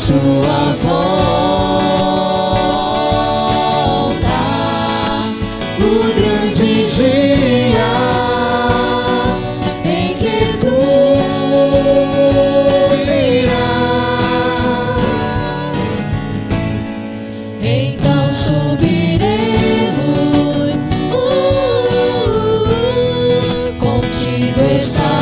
sua volta, o grande dia em que tu virás. Então subiremos, contigo estaremos.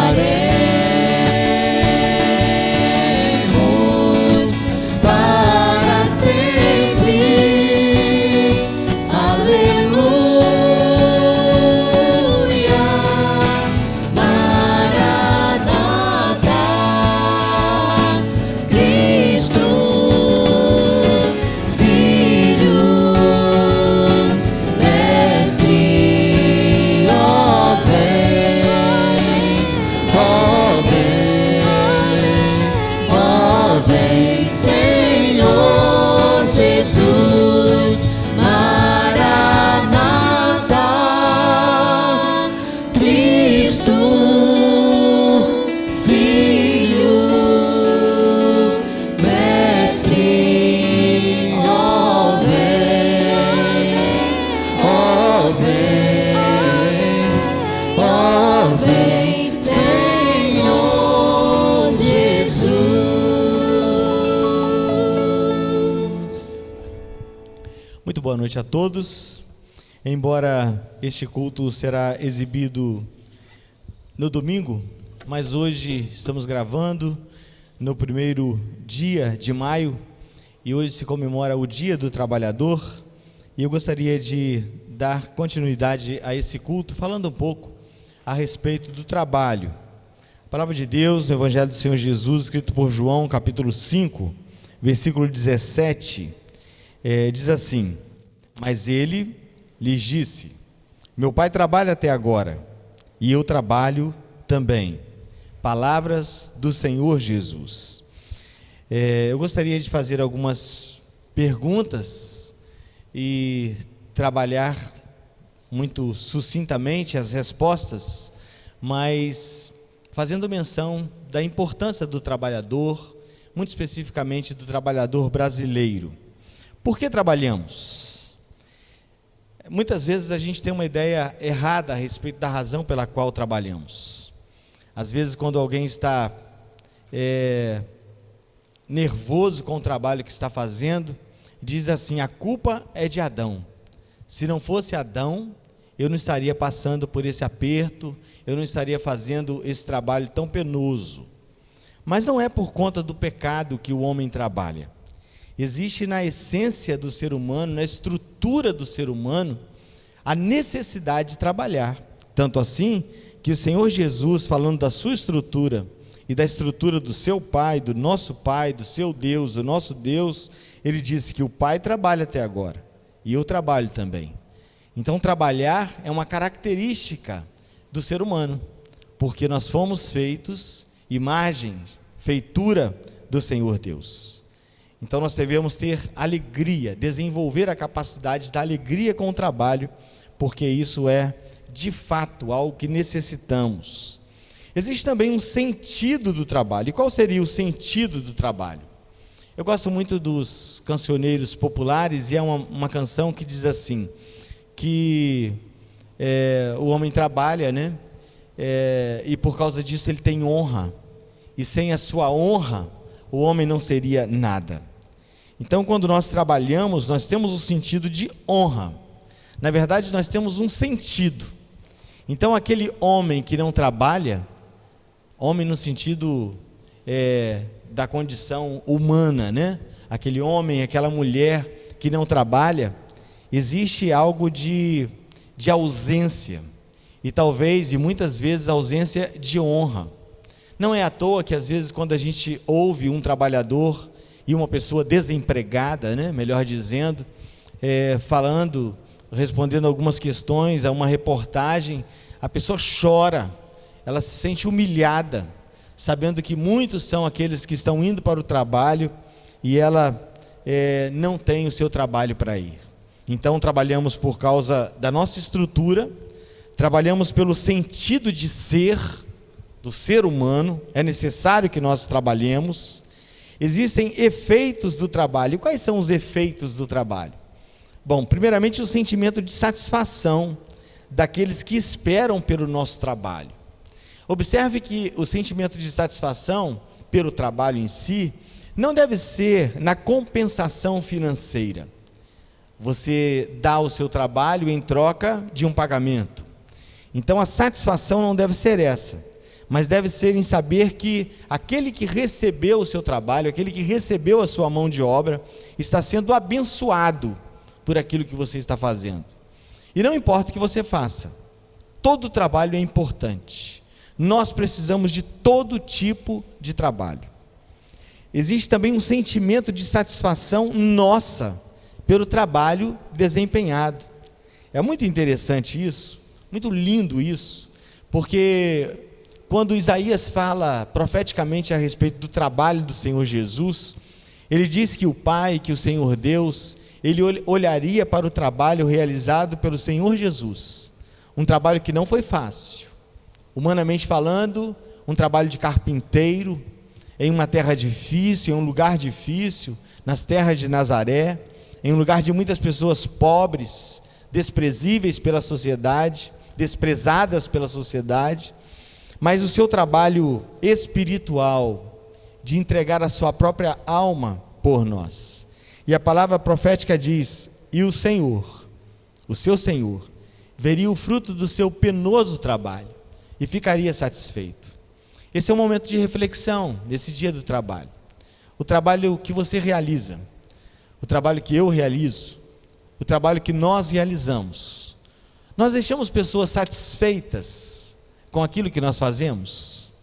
Boa noite a todos. Embora este culto será exibido no domingo, mas hoje estamos gravando no primeiro dia de maio e hoje se comemora o Dia do Trabalhador, e eu gostaria de dar continuidade a esse culto falando um pouco a respeito do trabalho. A palavra de Deus no Evangelho do Senhor Jesus, escrito por João, capítulo 5, versículo 17, diz assim: mas ele lhes disse: meu pai trabalha até agora, e eu trabalho também. Palavras do Senhor Jesus. Eu gostaria de fazer algumas perguntas e trabalhar muito sucintamente as respostas, mas fazendo menção da importância do trabalhador, muito especificamente do trabalhador brasileiro. Por que trabalhamos? Muitas vezes a gente tem uma ideia errada a respeito da razão pela qual trabalhamos. Às vezes, quando alguém está nervoso com o trabalho que está fazendo, diz assim: a culpa é de Adão. Se não fosse Adão, eu não estaria passando por esse aperto, eu não estaria fazendo esse trabalho tão penoso. Mas não é por conta do pecado que o homem trabalha. Existe na essência do ser humano, na estrutura do ser humano, a necessidade de trabalhar. Tanto assim que o Senhor Jesus, falando da sua estrutura e da estrutura do seu Pai, do nosso Pai, do seu Deus, do nosso Deus, ele disse que o Pai trabalha até agora e eu trabalho também. Então trabalhar é uma característica do ser humano, porque nós fomos feitos imagens, feitura do Senhor Deus. Então nós devemos ter alegria, desenvolver a capacidade da alegria com o trabalho, porque isso é de fato algo que necessitamos. Existe também um sentido do trabalho. E qual seria o sentido do trabalho? Eu gosto muito dos cancioneiros populares, e é uma canção que diz assim, que o homem trabalha, né? E por causa disso ele tem honra, e sem a sua honra o homem não seria nada. Então, quando nós trabalhamos, nós temos um sentido de honra. Na verdade, nós temos um sentido. Então, aquele homem que não trabalha, homem no sentido da condição humana, né? Aquele homem, aquela mulher que não trabalha, existe algo de ausência. E talvez, e muitas vezes, ausência de honra. Não é à toa que às vezes quando a gente ouve um trabalhador e uma pessoa desempregada, né, melhor dizendo, falando, respondendo algumas questões a uma reportagem, a pessoa chora, ela se sente humilhada, sabendo que muitos são aqueles que estão indo para o trabalho e ela não tem o seu trabalho para ir. Então trabalhamos por causa da nossa estrutura, trabalhamos pelo sentido de ser, do ser humano, é necessário que nós trabalhemos, Existem efeitos do trabalho. E quais são os efeitos do trabalho? Bom, primeiramente o sentimento de satisfação daqueles que esperam pelo nosso trabalho. Observe que o sentimento de satisfação pelo trabalho em si não deve ser na compensação financeira. Você dá o seu trabalho em troca de um pagamento. Então a satisfação não deve ser essa, mas deve ser em saber que aquele que recebeu o seu trabalho, aquele que recebeu a sua mão de obra, está sendo abençoado por aquilo que você está fazendo. E não importa o que você faça, todo trabalho é importante. Nós precisamos de todo tipo de trabalho. Existe também um sentimento de satisfação nossa pelo trabalho desempenhado. É muito interessante isso, muito lindo isso, porque quando Isaías fala profeticamente a respeito do trabalho do Senhor Jesus, ele diz que o Pai, que o Senhor Deus, ele olharia para o trabalho realizado pelo Senhor Jesus, um trabalho que não foi fácil, humanamente falando, um trabalho de carpinteiro, em uma terra difícil, em um lugar difícil, nas terras de Nazaré, em um lugar de muitas pessoas pobres, desprezíveis pela sociedade, desprezadas pela sociedade, mas o seu trabalho espiritual, de entregar a sua própria alma por nós. E a palavra profética diz: e o Senhor, o seu Senhor, veria o fruto do seu penoso trabalho e ficaria satisfeito. Esse é um momento de reflexão nesse dia do trabalho. O trabalho que você realiza, o trabalho que eu realizo, o trabalho que nós realizamos. Nós deixamos pessoas satisfeitas com aquilo que nós fazemos?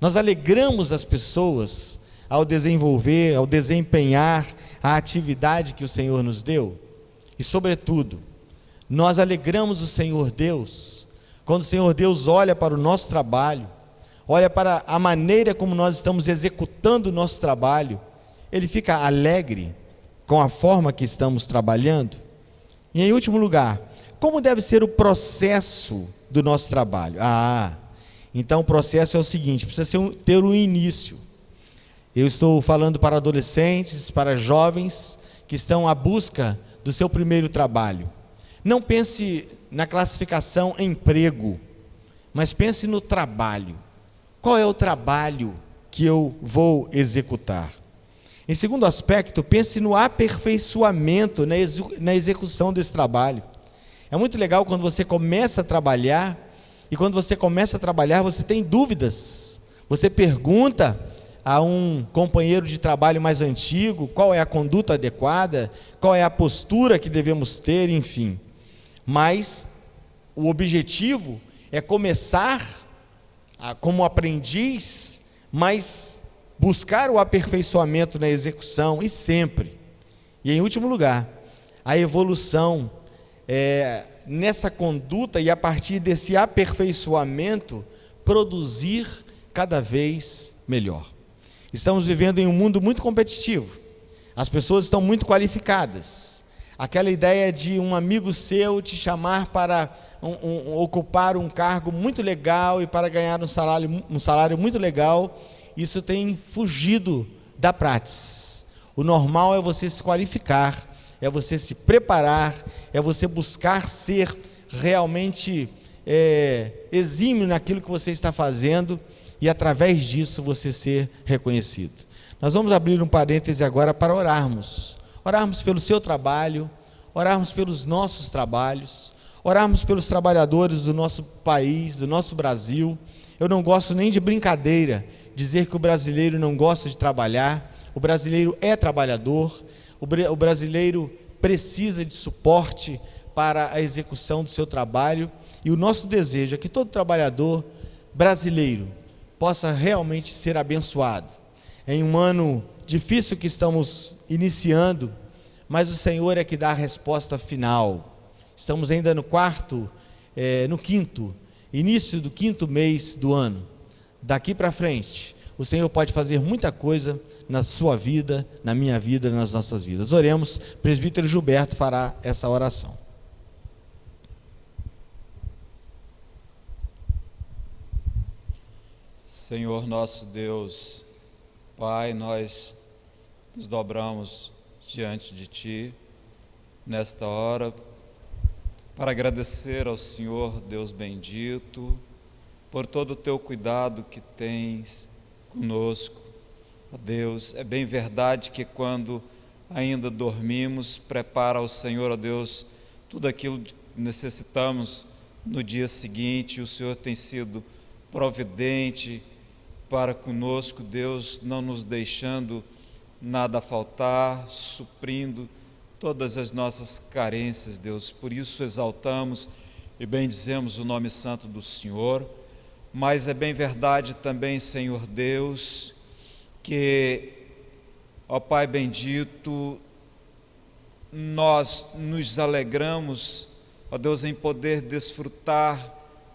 Nós alegramos as pessoas ao desenvolver, ao desempenhar a atividade que o Senhor nos deu? E sobretudo, nós alegramos o Senhor Deus quando o Senhor Deus olha para o nosso trabalho, olha para a maneira como nós estamos executando o nosso trabalho, Ele fica alegre com a forma que estamos trabalhando? E em último lugar, como deve ser o processo do nosso trabalho? Então o processo é o seguinte, precisa ter um início. Eu estou falando para adolescentes, para jovens que estão à busca do seu primeiro trabalho. Não pense na classificação emprego, mas pense no trabalho. Qual é o trabalho que eu vou executar? Em segundo aspecto, pense no aperfeiçoamento, na execução desse trabalho. É muito legal quando você começa a trabalhar, e quando você começa a trabalhar, você tem dúvidas. Você pergunta a um companheiro de trabalho mais antigo qual é a conduta adequada, qual é a postura que devemos ter, enfim. Mas o objetivo é começar como aprendiz, mas buscar o aperfeiçoamento na execução, e sempre. E em último lugar, a evolução nessa conduta, e a partir desse aperfeiçoamento, produzir cada vez melhor. Estamos vivendo em um mundo muito competitivo, as pessoas estão muito qualificadas. Aquela ideia de um amigo seu te chamar para ocupar um cargo muito legal e para ganhar um salário muito legal, isso tem fugido da prática. O normal é você se qualificar, é você se preparar, é você buscar ser realmente exímio naquilo que você está fazendo, e através disso você ser reconhecido. Nós vamos abrir um parêntese agora para orarmos pelo seu trabalho, orarmos pelos nossos trabalhos, orarmos pelos trabalhadores do nosso país, do nosso Brasil. Eu não gosto nem de brincadeira dizer que o brasileiro não gosta de trabalhar. O brasileiro é trabalhador, o brasileiro precisa de suporte para a execução do seu trabalho, e o nosso desejo é que todo trabalhador brasileiro possa realmente ser abençoado. Em um ano difícil que estamos iniciando, mas o Senhor é que dá a resposta final. Estamos ainda no início do quinto mês do ano. Daqui para frente, o Senhor pode fazer muita coisa na sua vida, na minha vida, nas nossas vidas. Oremos. Presbítero Gilberto fará essa oração. Senhor nosso Deus, Pai, nós nos dobramos diante de Ti nesta hora para agradecer ao Senhor, Deus bendito, por todo o Teu cuidado que tens conosco. Ó Deus, é bem verdade que quando ainda dormimos, prepara ao Senhor, ó Deus, tudo aquilo que necessitamos no dia seguinte. O Senhor tem sido providente para conosco, Deus, não nos deixando nada faltar, suprindo todas as nossas carências, Deus. Por isso exaltamos e bendizemos o nome santo do Senhor. Mas é bem verdade também, Senhor Deus, que, ó Pai bendito, nós nos alegramos, ó Deus, em poder desfrutar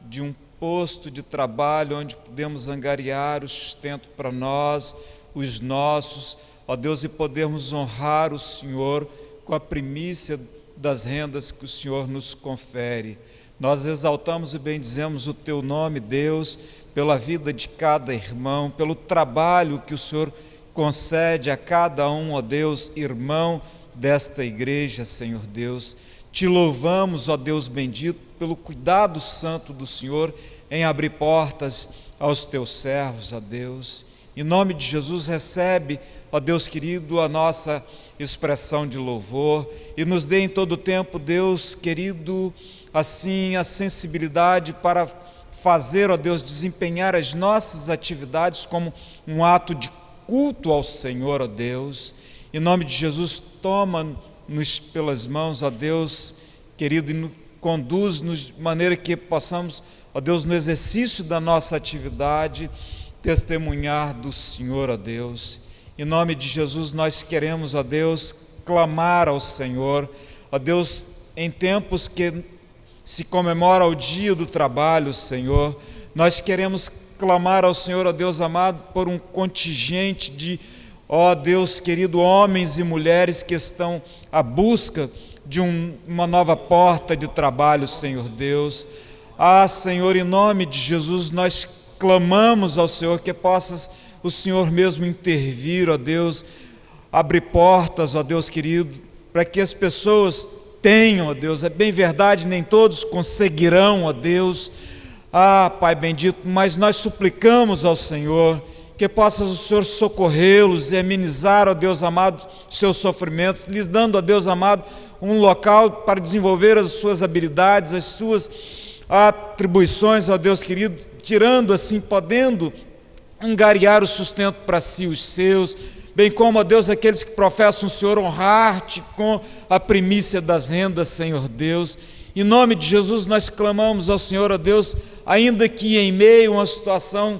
de um posto de trabalho onde podemos angariar o sustento para nós, os nossos, ó Deus, e podermos honrar o Senhor com a primícia das rendas que o Senhor nos confere. Nós exaltamos e bendizemos o Teu nome, Deus, pela vida de cada irmão, pelo trabalho que o Senhor concede a cada um, ó Deus, irmão desta igreja, Senhor Deus. Te louvamos, ó Deus bendito, pelo cuidado santo do Senhor em abrir portas aos Teus servos, ó Deus. Em nome de Jesus, recebe, ó Deus querido, a nossa expressão de louvor e nos dê em todo o tempo, Deus querido, assim a sensibilidade para fazer, ó Deus, desempenhar as nossas atividades como um ato de culto ao Senhor, ó Deus. Em nome de Jesus, toma-nos pelas mãos, ó Deus querido, e conduz-nos de maneira que possamos, ó Deus, no exercício da nossa atividade, testemunhar do Senhor, ó Deus. Em nome de Jesus, nós queremos, ó Deus, clamar ao Senhor, ó Deus, em tempos que se comemora o dia do trabalho, Senhor, nós queremos clamar ao Senhor, ó Deus amado, por um contingente de, ó Deus querido, homens e mulheres que estão à busca de uma nova porta de trabalho, Senhor Deus. Senhor, em nome de Jesus, nós clamamos ao Senhor que possas o Senhor mesmo intervir, ó Deus, abrir portas, ó Deus querido, para que as pessoas tenham, ó Deus, é bem verdade, nem todos conseguirão, ó Deus, Pai bendito, mas nós suplicamos ao Senhor que possas o Senhor socorrê-los e amenizar, ó Deus amado, seus sofrimentos, lhes dando, ó Deus amado, um local para desenvolver as suas habilidades, as suas atribuições, ó Deus querido, tirando assim, podendo angariar o sustento para si e os seus, bem como, ó Deus, aqueles que professam o Senhor honrar-te com a primícia das rendas, Senhor Deus. Em nome de Jesus nós clamamos ao Senhor, ó Deus, ainda que em meio a uma situação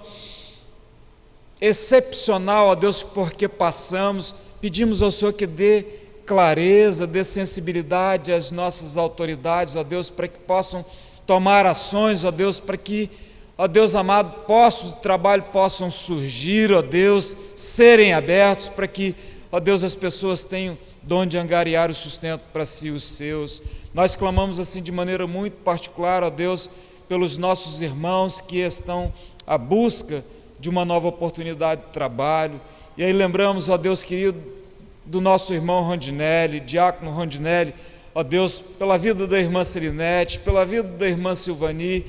excepcional, ó Deus, porque passamos, pedimos ao Senhor que dê clareza, dê sensibilidade às nossas autoridades, ó Deus, para que possam tomar ações, ó Deus, para que, ó Deus amado, postos de trabalho possam surgir, ó Deus, serem abertos, para que, ó Deus, as pessoas tenham de onde angariar o sustento para si e os seus. Nós clamamos assim de maneira muito particular, ó Deus, pelos nossos irmãos que estão à busca de uma nova oportunidade de trabalho. E aí lembramos, ó Deus querido, do nosso irmão Rondinelli, diácono Rondinelli, ó Deus, pela vida da irmã Selinete, pela vida da irmã Silvani,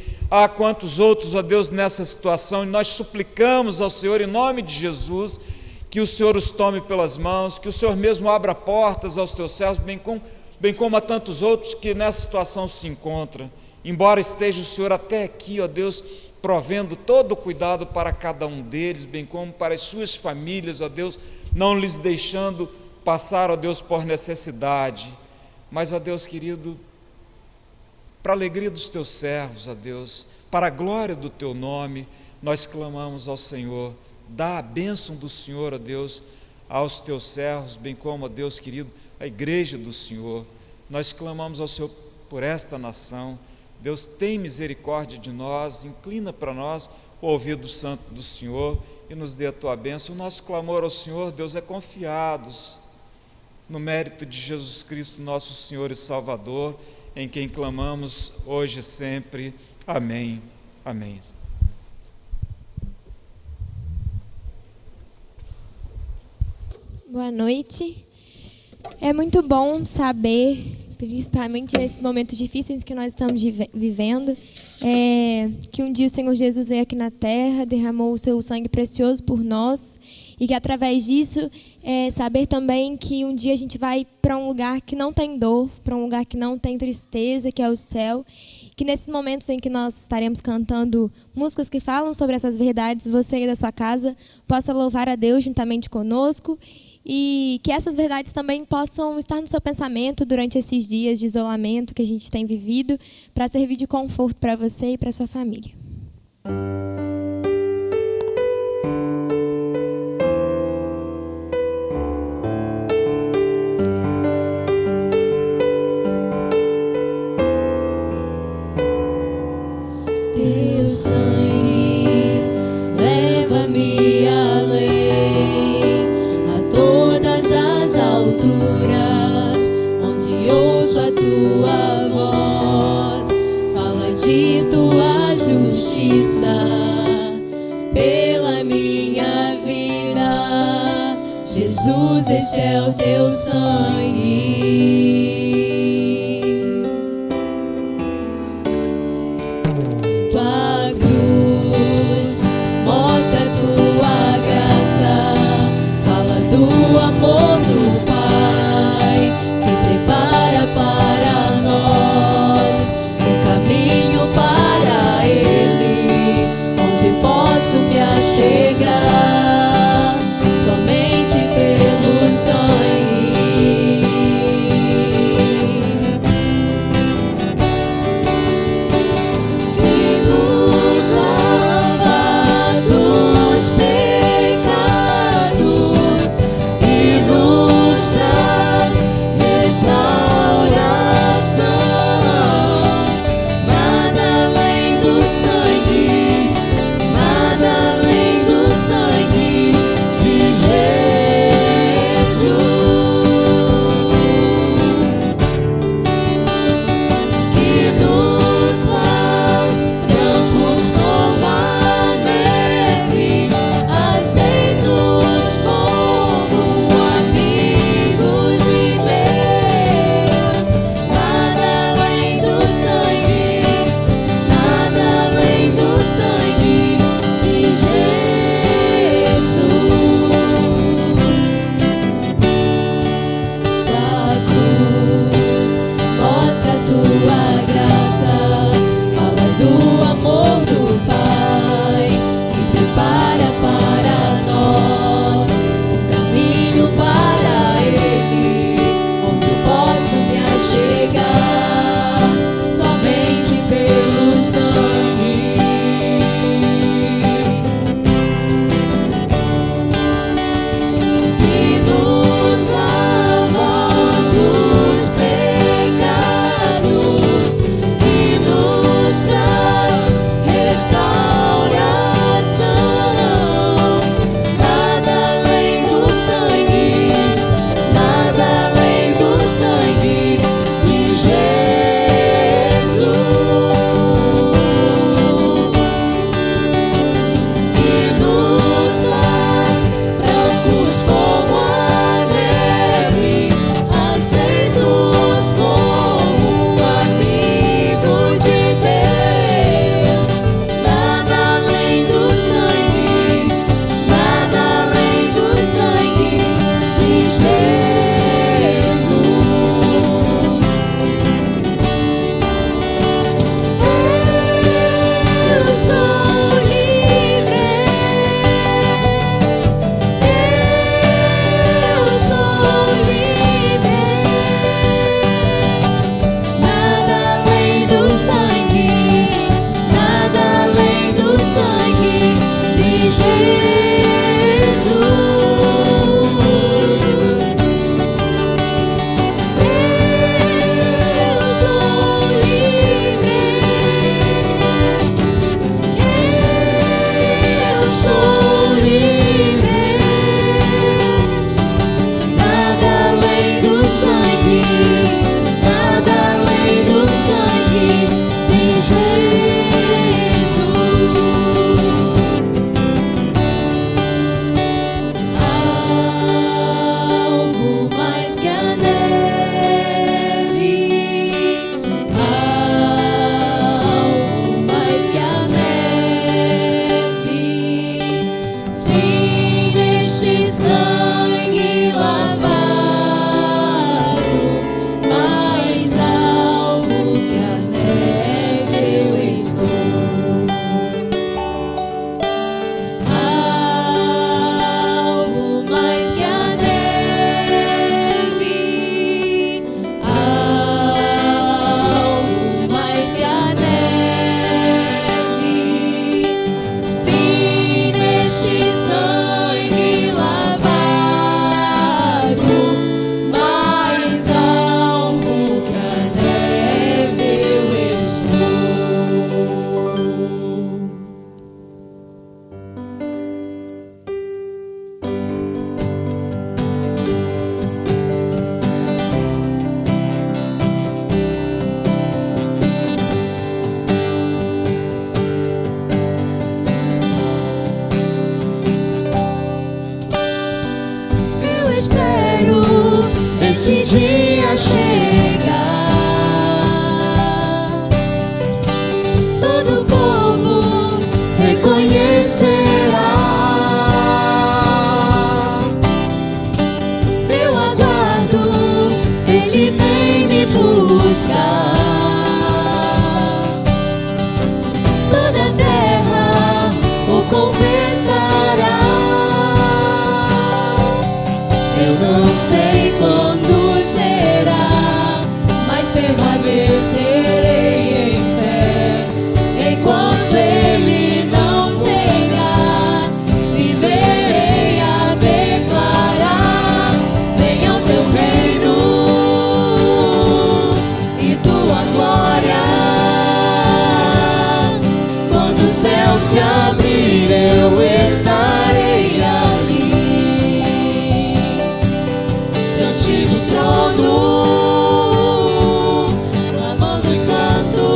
quantos outros, ó Deus, nessa situação, e nós suplicamos ao Senhor, em nome de Jesus, que o Senhor os tome pelas mãos, que o Senhor mesmo abra portas aos teus servos, bem como a tantos outros que nessa situação se encontram, embora esteja o Senhor até aqui, ó Deus, provendo todo o cuidado para cada um deles, bem como para as suas famílias, ó Deus, não lhes deixando passar, ó Deus, por necessidade, mas, ó Deus querido, para a alegria dos teus servos, ó Deus, para a glória do teu nome, nós clamamos ao Senhor, dá a bênção do Senhor, ó Deus, aos teus servos, bem como, ó Deus querido, a igreja do Senhor. Nós clamamos ao Senhor por esta nação. Deus, tem misericórdia de nós, inclina para nós o ouvido santo do Senhor e nos dê a tua bênção. O nosso clamor ao Senhor, Deus, é confiados no mérito de Jesus Cristo, nosso Senhor e Salvador, em quem clamamos hoje e sempre. Amém. Amém. Boa noite. É muito bom saber, principalmente nesses momentos difíceis que nós estamos vivendo, que um dia o Senhor Jesus veio aqui na terra, derramou o seu sangue precioso por nós, e que através disso, saber também que um dia a gente vai para um lugar que não tem dor, para um lugar que não tem tristeza, que é o céu. Que nesses momentos em que nós estaremos cantando músicas que falam sobre essas verdades, você aí da sua casa possa louvar a Deus juntamente conosco, e que essas verdades também possam estar no seu pensamento durante esses dias de isolamento que a gente tem vivido, para servir de conforto para você e para sua família. Teu sangue leva-me além, a todas as alturas, onde ouço a tua voz, fala de tua justiça pela minha vida. Jesus, este é o teu sangue. Tua cruz mostra a tua graça, fala do amor do Pai, que prepara para nós um caminho para Ele, onde posso me achegar somente pelo sangue. E espero esse dia chegar. Todo povo reconhecerá. Eu aguardo, Ele vem me buscar. Toda a terra o confessará. Eu não sei quando será, mas permanecerei em fé. Enquanto Ele não chegar, viverei a declarar: venha o teu reino e tua glória. Quando o céu se abrir, eu estarei ali, diante do trono, clamando santo.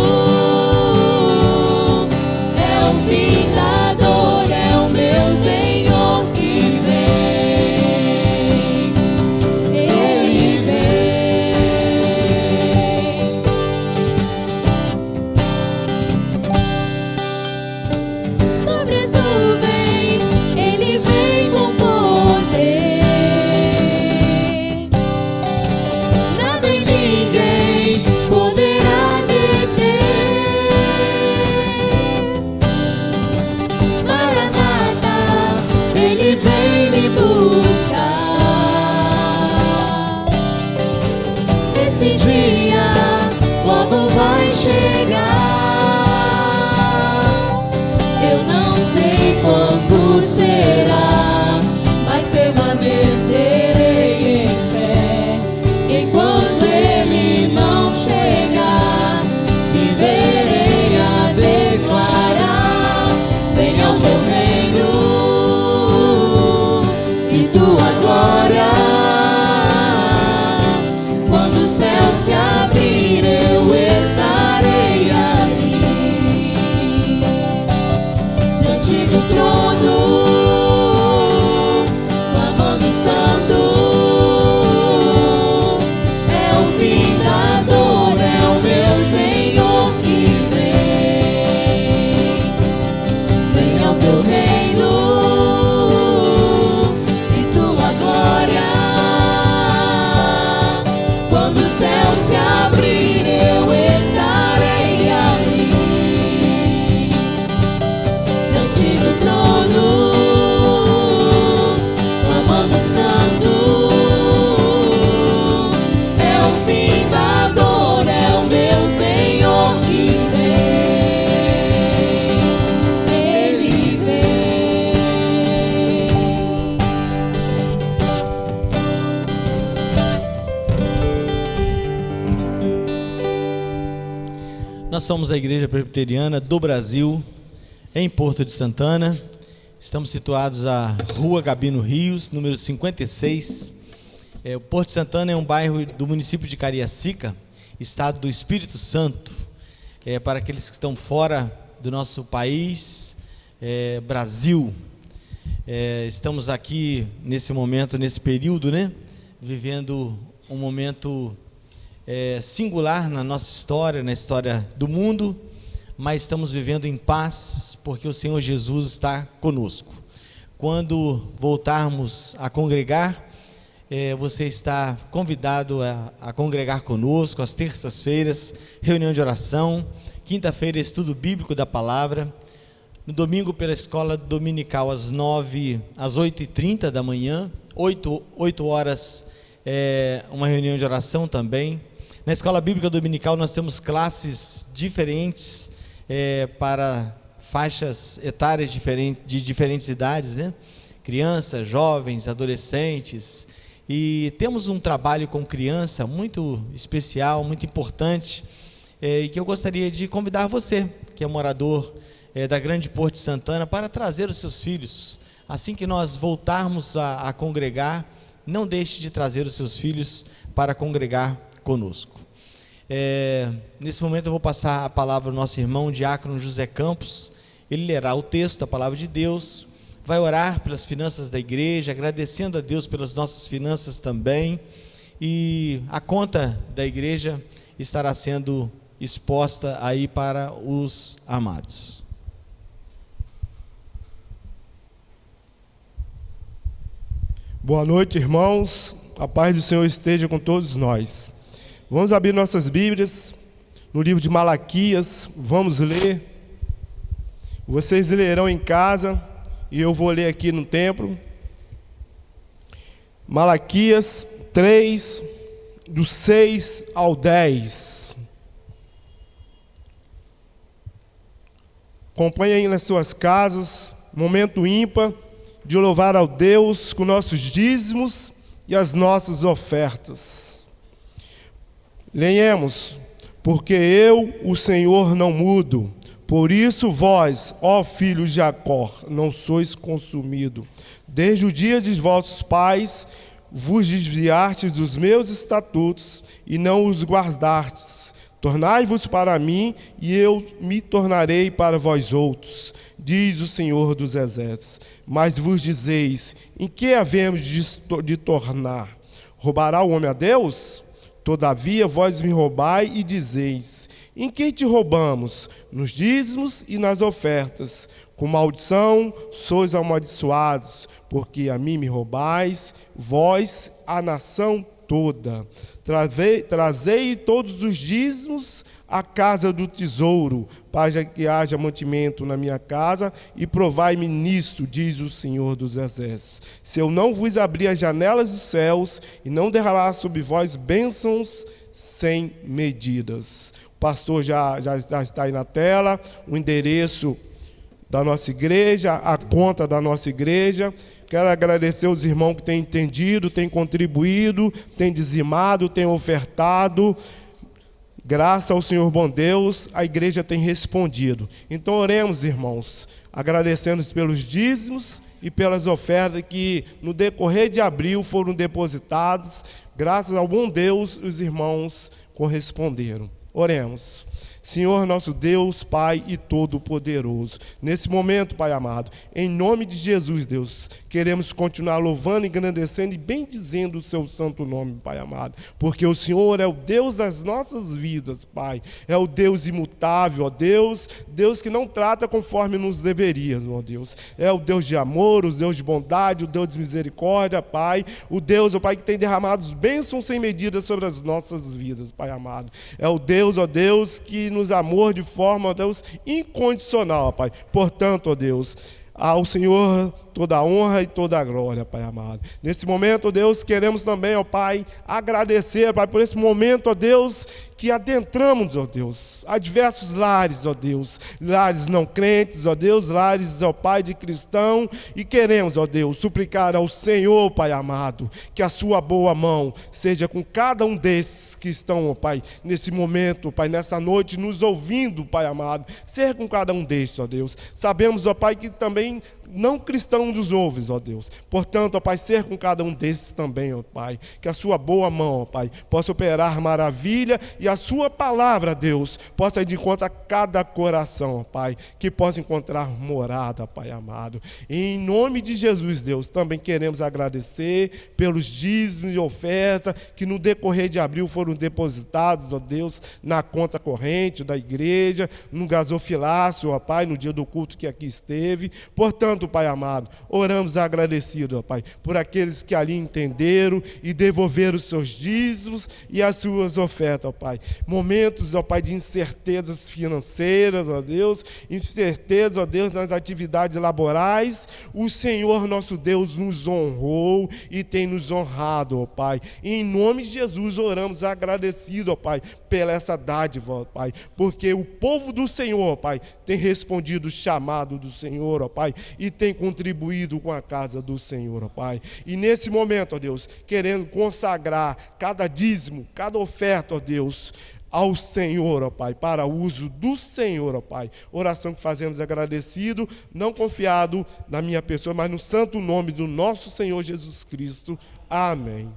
É o fim da dor, é o meu Senhor que vem. Ele vem. Sobre as nuvens, Ele vem com poder. Nada e ninguém poderá deter. Maranata, Ele vem me buscar. Esse dia logo vai chegar. Eu não sei quando será, mas permanecerei em fé. Enquanto Ele não chegar, viverei a declarar: venha o teu reino e tua glória. Quando o céu se abrir, eu estarei ali, diante do trono, clamando santo. É o fim da dor, é o meu Senhor que vem. Venha o teu reino e tua glória. Quando o céu se abrir, eu estarei ali, diante do trono, clamando santo. É o fim da dor, é o meu Senhor que vem. Ele vem. Nós somos a Igreja Presbiteriana do Brasil, em Porto de Santana. Estamos situados à Rua Gabino Rios, número 56. O Porto de Santana é um bairro do município de Cariacica, estado do Espírito Santo. Para aqueles que estão fora do nosso país, Brasil. Estamos aqui nesse momento, nesse período, vivendo um momento singular na nossa história, na história do mundo, mas estamos vivendo em paz, porque o Senhor Jesus está conosco. Quando voltarmos a congregar, você está convidado a congregar conosco às terças-feiras, reunião de oração, quinta-feira, estudo bíblico da palavra, no domingo pela escola dominical às 8h30 da manhã, 8 horas, uma reunião de oração também. Na escola bíblica dominical nós temos classes diferentes, para faixas etárias de diferentes idades, crianças, jovens, adolescentes, e temos um trabalho com criança muito especial, muito importante, e que eu gostaria de convidar você, que é morador da Grande Porto de Santana, para trazer os seus filhos. Assim que nós voltarmos a congregar, não deixe de trazer os seus filhos para congregar conosco. Nesse momento eu vou passar a palavra ao nosso irmão diácono José Campos. Ele lerá o texto da palavra de Deus, vai orar pelas finanças da igreja, agradecendo a Deus pelas nossas finanças também, e a conta da igreja estará sendo exposta aí para os amados. Boa noite, irmãos. A paz do Senhor esteja com todos nós. Vamos abrir nossas Bíblias no livro de Malaquias. Vamos ler. Vocês lerão em casa e eu vou ler aqui no templo. Malaquias 3, do 6 ao 10. Acompanhe aí nas suas casas, momento ímpar de louvar ao Deus com nossos dízimos e as nossas ofertas. Leemos: porque eu, o Senhor, não mudo, por isso vós, ó filhos de Jacó, não sois consumido. Desde o dia de vossos pais vos desviastes dos meus estatutos e não os guardastes. Tornai-vos para mim, e eu me tornarei para vós outros, diz o Senhor dos Exércitos. Mas vos dizeis: em que havemos de tornar? Roubará o homem a Deus? Todavia vós me roubai e dizeis: em que te roubamos? Nos dízimos e nas ofertas. Com maldição sois amaldiçoados, porque a mim me roubais, vós, a nação toda. Trazei todos os dízimos à casa do tesouro, para que haja mantimento na minha casa, e provai-me nisto, diz o Senhor dos Exércitos. Se eu não vos abrir as janelas dos céus e não derramar sobre vós bênçãos sem medidas. O pastor já está aí na tela, o endereço da nossa igreja, a conta da nossa igreja. Quero agradecer os irmãos que têm entendido, têm contribuído, têm dizimado, têm ofertado. Graças ao Senhor bom Deus, a igreja tem respondido. Então oremos, irmãos, agradecendo pelos dízimos e pelas ofertas que no decorrer de abril foram depositados. Graças ao bom Deus, os irmãos corresponderam. Oremos. Senhor nosso Deus, Pai e Todo-Poderoso, nesse momento, Pai amado, em nome de Jesus, Deus, queremos continuar louvando, engrandecendo e bendizendo o seu santo nome, Pai amado, porque o Senhor é o Deus das nossas vidas, Pai, é o Deus imutável, ó Deus, Deus que não trata conforme nos deveríamos, ó Deus, é o Deus de amor, o Deus de bondade, o Deus de misericórdia, Pai, o Deus, ó Pai, que tem derramado bênçãos sem medida sobre as nossas vidas, Pai amado, é o Deus, ó Deus, que nos amou de forma, ó Deus, incondicional, ó Pai. Portanto, ó Deus, ao Senhor toda a honra e toda a glória, Pai amado. Nesse momento, ó Deus, queremos também, ó Pai, agradecer, Pai, por esse momento, ó Deus, que adentramos, ó Deus, a diversos lares, ó Deus, lares não crentes, ó Deus, lares, ó Pai, de cristão, e queremos, ó Deus, suplicar ao Senhor, Pai amado, que a sua boa mão seja com cada um desses que estão, ó Pai, nesse momento, Pai, nessa noite, nos ouvindo, Pai amado, seja com cada um desses, ó Deus. Sabemos, ó Pai, que também não cristão nos ouves, ó Deus. Portanto, ó Pai, ser com cada um desses também, ó Pai, que a sua boa mão, ó Pai, possa operar maravilha e a sua palavra, Deus, possa ir de encontro a cada coração, ó Pai, que possa encontrar morada, Pai amado. E em nome de Jesus, Deus, também queremos agradecer pelos dízimos e oferta que no decorrer de abril foram depositados, ó Deus, na conta corrente da igreja, no gasofilácio, ó Pai, no dia do culto que aqui esteve. Portanto, Pai amado, oramos agradecidos, ó Pai, por aqueles que ali entenderam e devolveram os seus dízimos e as suas ofertas, ó Pai. Momentos, ó Pai, de incertezas financeiras, ó Deus, incertezas, ó Deus, nas atividades laborais, o Senhor nosso Deus nos honrou e tem nos honrado, ó Pai. E em nome de Jesus oramos agradecidos, ó Pai, pela essa dádiva, ó Pai, porque o povo do Senhor, ó Pai, tem respondido o chamado do Senhor, ó Pai, e tem contribuído com a casa do Senhor, ó Pai. E nesse momento, ó Deus, querendo consagrar cada dízimo, cada oferta, ó Deus, ao Senhor, ó Pai, para uso do Senhor, ó Pai. Oração que fazemos agradecido, não confiado na minha pessoa, mas no santo nome do nosso Senhor Jesus Cristo. Amém.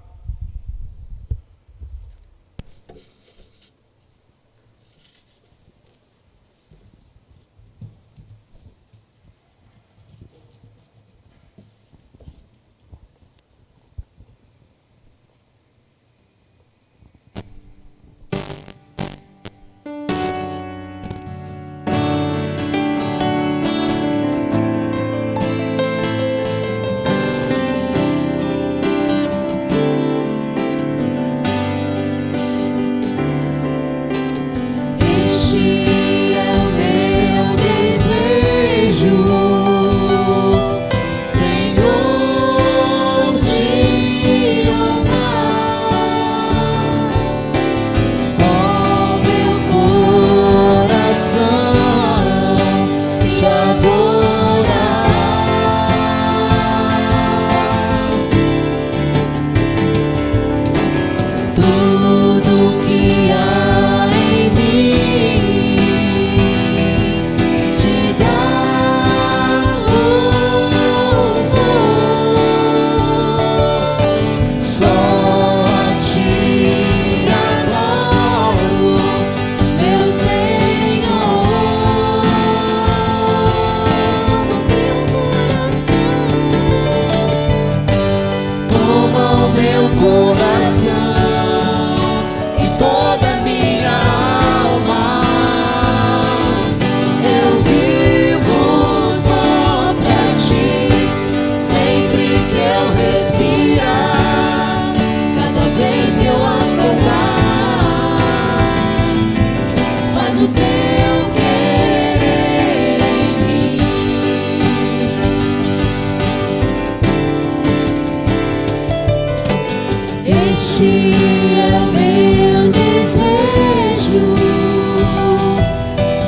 é o meu desejo,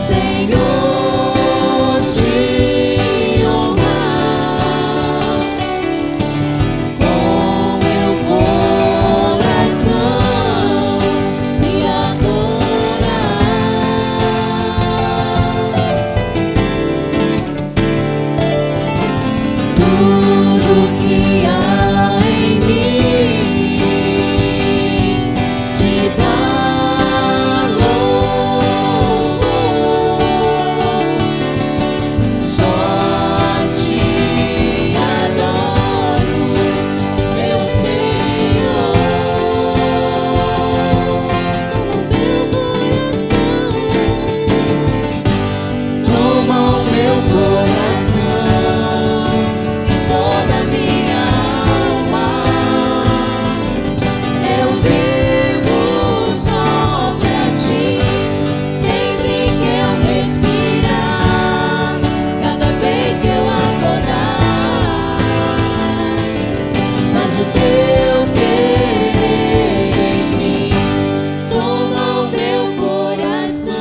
Senhor, te honrar com meu coração, te adorar. Tudo que há em mim te dá louvor, só te adoro, meu Senhor. Toma o meu coração e toda a minha alma. Eu vivo só pra ti, sempre que eu respirar, cada vez que eu acordar. Faz o teu querer em mim. Toma o meu coração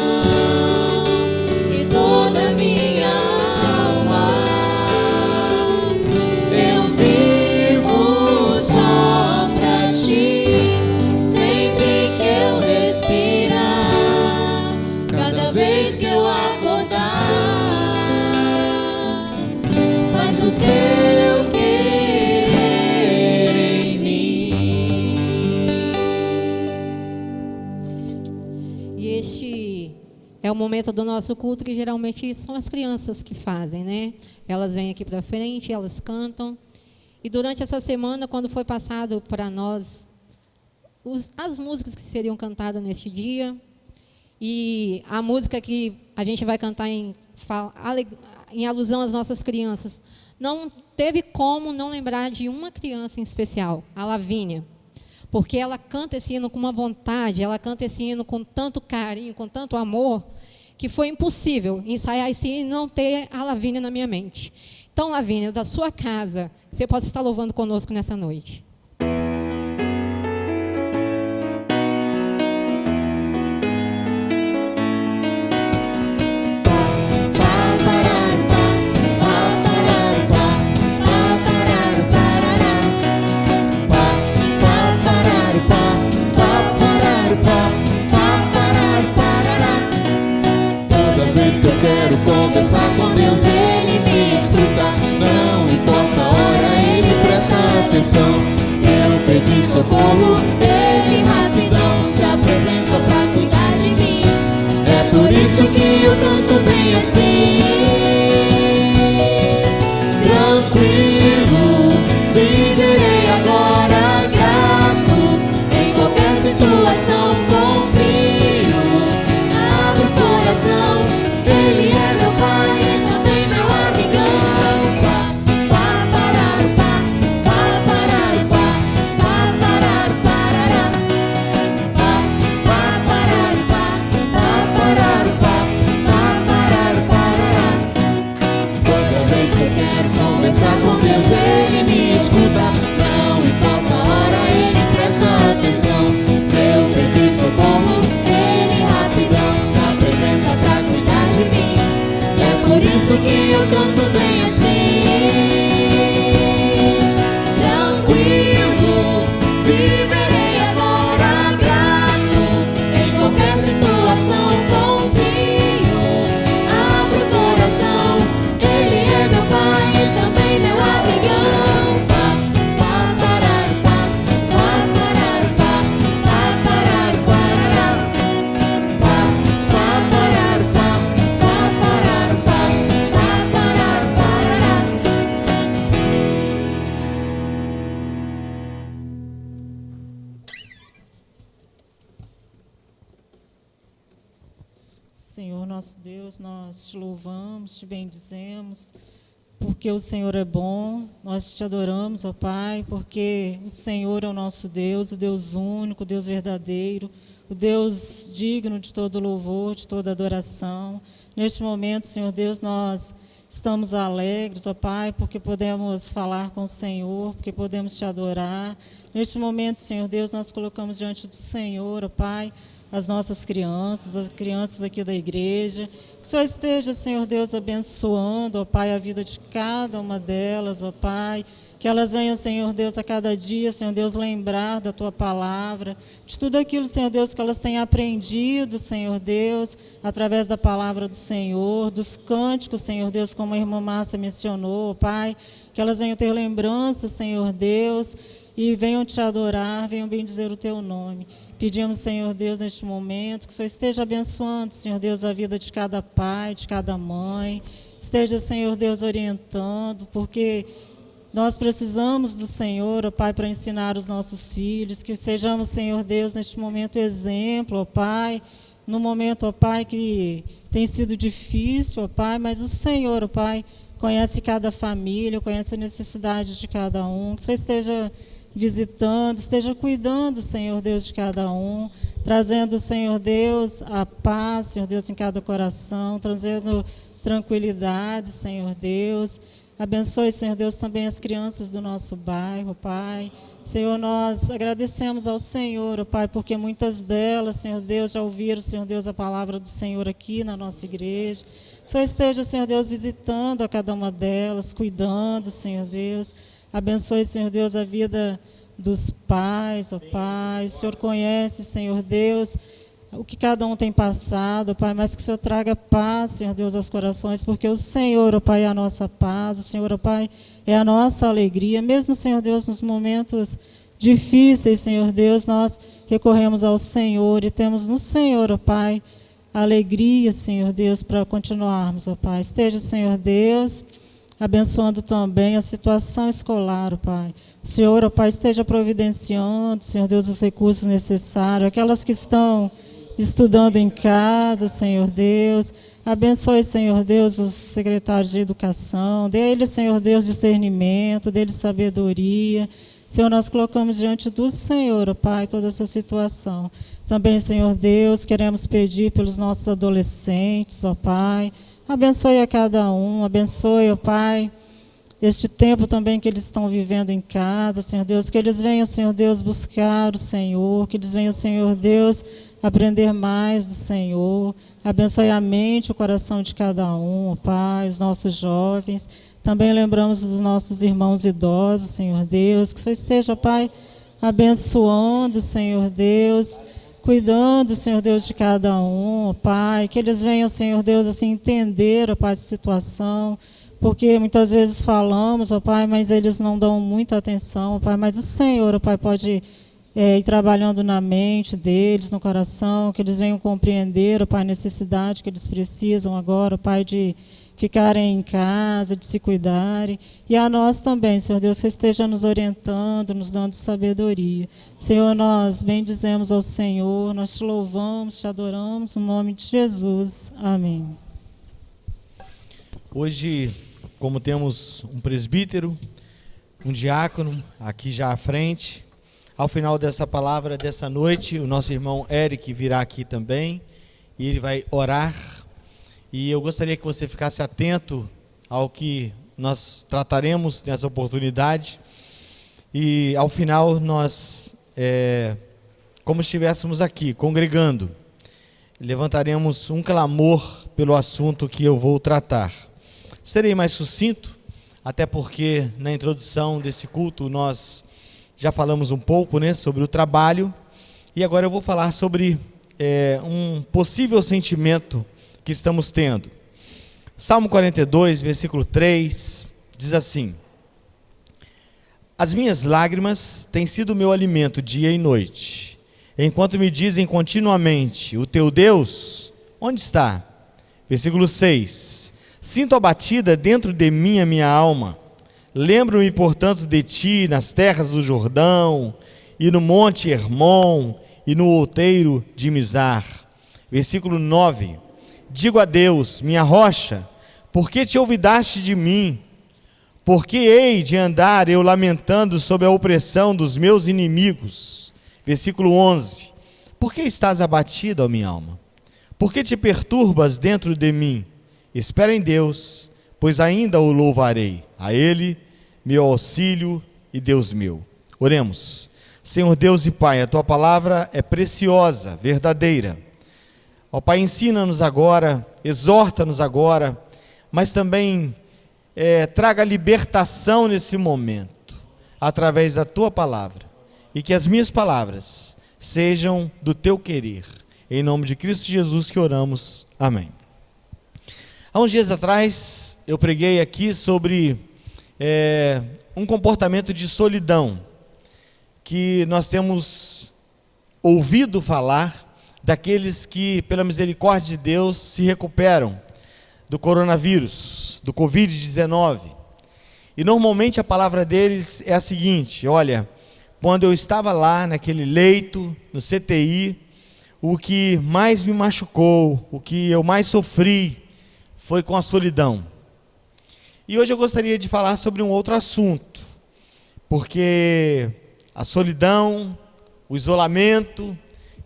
e toda a minha alma. Eu vivo só pra ti, sempre que eu respirar, cada vez que eu acordar. Faz o teu querer em mim. E este é o momento do nosso culto que geralmente são as crianças que fazem, né? Elas vêm aqui para frente, elas cantam. E durante essa semana, quando foi passado para nós as músicas que seriam cantadas neste dia, e a música que a gente vai cantar em alusão às nossas crianças, não teve como não lembrar de uma criança em especial, a Lavínia. Porque ela canta esse hino com uma vontade, ela canta esse hino com tanto carinho, com tanto amor, que foi impossível ensaiar esse hino e não ter a Lavínia na minha mente. Então, Lavínia, da sua casa, você pode estar louvando conosco nessa noite. Toda vez que eu quero conversar com Deus, Ele me escuta. Não importa a hora, Ele presta atenção. Se eu pedir socorro, Ele rapidão se apresenta pra cuidar de mim. É por isso que eu canto bem assim, tranquilo, viverei agora grato. Em qualquer situação confio, abro o coração. Ele é meu pai e também meu amigão. Pá, parar, pá, parar, pá, parar, parará. Pá, parar, pá, parar, pá, parar, parará. Toda vez que eu quero conversar com Deus, Ele me escuta. Não importa a hora, Ele presta atenção. Se eu pedir socorro, Ele rapidão se apresenta pra cuidar de mim. É por isso que eu canto bem assim, tranquilo, viverei agora grato. Em qualquer situação confio, abro o coração. Ele é meu pai e também meu amigão. Pá, parar, pá, parar, pá, parar, parará. Pá, parar, pá, parar, pá, parar, parará. Senhor nosso Deus, nós te louvamos, te bendizemos, porque o Senhor é bom. Nós te adoramos, ó Pai, porque o Senhor é o nosso Deus, o Deus único, o Deus verdadeiro, o Deus digno de todo louvor, de toda adoração. Neste momento, Senhor Deus, nós estamos alegres, ó Pai, porque podemos falar com o Senhor, porque podemos te adorar. Neste momento, Senhor Deus, nós colocamos diante do Senhor, ó Pai, as nossas crianças, as crianças aqui da igreja. Que o Senhor esteja, Senhor Deus, abençoando, ó Pai, a vida de cada uma delas, ó Pai. Que elas venham, Senhor Deus, a cada dia, Senhor Deus, lembrar da Tua palavra, de tudo aquilo, Senhor Deus, que elas têm aprendido, Senhor Deus, através da palavra do Senhor, dos cânticos, Senhor Deus, como a irmã Márcia mencionou, Pai. Que elas venham ter lembranças, Senhor Deus, e venham te adorar, venham bendizer o Teu nome. Pedimos, Senhor Deus, neste momento, que o Senhor esteja abençoando, Senhor Deus, a vida de cada pai, de cada mãe. Esteja, Senhor Deus, orientando, porque nós precisamos do Senhor, ó Pai, para ensinar os nossos filhos, que sejamos, Senhor Deus, neste momento exemplo, ó Pai, no momento, ó Pai, que tem sido difícil, ó Pai, mas o Senhor, ó Pai, conhece cada família, conhece a necessidade de cada um, que o Senhor esteja visitando, esteja cuidando, Senhor Deus, de cada um, trazendo, Senhor Deus, a paz, Senhor Deus, em cada coração, trazendo tranquilidade, Senhor Deus. Abençoe, Senhor Deus, também as crianças do nosso bairro, Pai. Senhor, nós agradecemos ao Senhor, Pai, porque muitas delas, Senhor Deus, já ouviram, Senhor Deus, a palavra do Senhor aqui na nossa igreja. Que o Senhor esteja, Senhor Deus, visitando a cada uma delas, cuidando, Senhor Deus. Abençoe, Senhor Deus, a vida dos pais, ó Pai. O Senhor conhece, Senhor Deus, o que cada um tem passado, Pai, mas que o Senhor traga paz, Senhor Deus, aos corações, porque o Senhor, ó Pai, é a nossa paz, o Senhor, ó Pai, é a nossa alegria, mesmo, Senhor Deus, nos momentos difíceis, Senhor Deus, nós recorremos ao Senhor e temos no Senhor, ó Pai, a alegria, Senhor Deus, para continuarmos, ó Pai. Esteja, Senhor Deus, abençoando também a situação escolar, ó Pai. O Senhor, ó Pai, esteja providenciando, Senhor Deus, os recursos necessários, aquelas que estão estudando em casa, Senhor Deus. Abençoe, Senhor Deus, os secretários de educação. Dê a eles, Senhor Deus, discernimento, dê-lhes sabedoria. Senhor, nós colocamos diante do Senhor, ó Pai, toda essa situação. Também, Senhor Deus, queremos pedir pelos nossos adolescentes, ó Pai. Abençoe a cada um, abençoe, ó Pai, este tempo também que eles estão vivendo em casa, Senhor Deus, que eles venham, Senhor Deus, buscar o Senhor, que eles venham, Senhor Deus, aprender mais do Senhor. Abençoe a mente, o coração de cada um, ó Pai, os nossos jovens. Também lembramos dos nossos irmãos idosos, Senhor Deus, que o Senhor esteja, ó Pai, abençoando, Senhor Deus, cuidando, Senhor Deus, de cada um, ó Pai, que eles venham, Senhor Deus, assim, entender, ó Pai, a situação, porque muitas vezes falamos, ó Pai, mas eles não dão muita atenção, ó Pai, mas o Senhor, ó Pai, pode ir trabalhando na mente deles, no coração, que eles venham compreender, ó Pai, a necessidade que eles precisam agora, ó Pai, de ficarem em casa, de se cuidarem, e a nós também, Senhor Deus, que esteja nos orientando, nos dando sabedoria. Senhor, nós bendizemos ao Senhor, nós te louvamos, te adoramos, no nome de Jesus. Amém. Hoje, como temos um presbítero, um diácono aqui já à frente, ao final dessa palavra dessa noite, o nosso irmão Eric virá aqui também, e ele vai orar. E eu gostaria que você ficasse atento ao que nós trataremos nessa oportunidade. E ao final nós, como estivéssemos aqui, congregando, levantaremos um clamor pelo assunto que eu vou tratar. Serei mais sucinto, até porque na introdução desse culto nós já falamos um pouco, né, sobre o trabalho. E agora eu vou falar sobre um possível sentimento que estamos tendo. Salmo 42, versículo 3, diz assim: As minhas lágrimas têm sido meu alimento dia e noite, enquanto me dizem continuamente, o teu Deus, onde está? Versículo 6, sinto abatida dentro de mim a minha alma, lembro-me, portanto, de ti nas terras do Jordão, e no monte Hermon, e no outeiro de Mizar. Versículo 9, digo a Deus, minha rocha, por que te olvidaste de mim? Por que hei de andar eu lamentando sob a opressão dos meus inimigos? Versículo 11, por que estás abatida, ó minha alma? Por que te perturbas dentro de mim? Espera em Deus, pois ainda o louvarei. A Ele, meu auxílio e Deus meu. Oremos. Senhor Deus e Pai, a Tua palavra é preciosa, verdadeira. Ó Pai, ensina-nos agora, exorta-nos agora, mas também traga libertação nesse momento, através da Tua palavra. E que as minhas palavras sejam do Teu querer. Em nome de Cristo Jesus que oramos. Amém. Há uns dias atrás, eu preguei aqui sobre um comportamento de solidão, que nós temos ouvido falar daqueles que, pela misericórdia de Deus, se recuperam do coronavírus, do Covid-19. E normalmente a palavra deles é a seguinte: olha, quando eu estava lá naquele leito, no CTI, o que mais me machucou, o que eu mais sofri, foi com a solidão. E hoje eu gostaria de falar sobre um outro assunto, porque a solidão, o isolamento,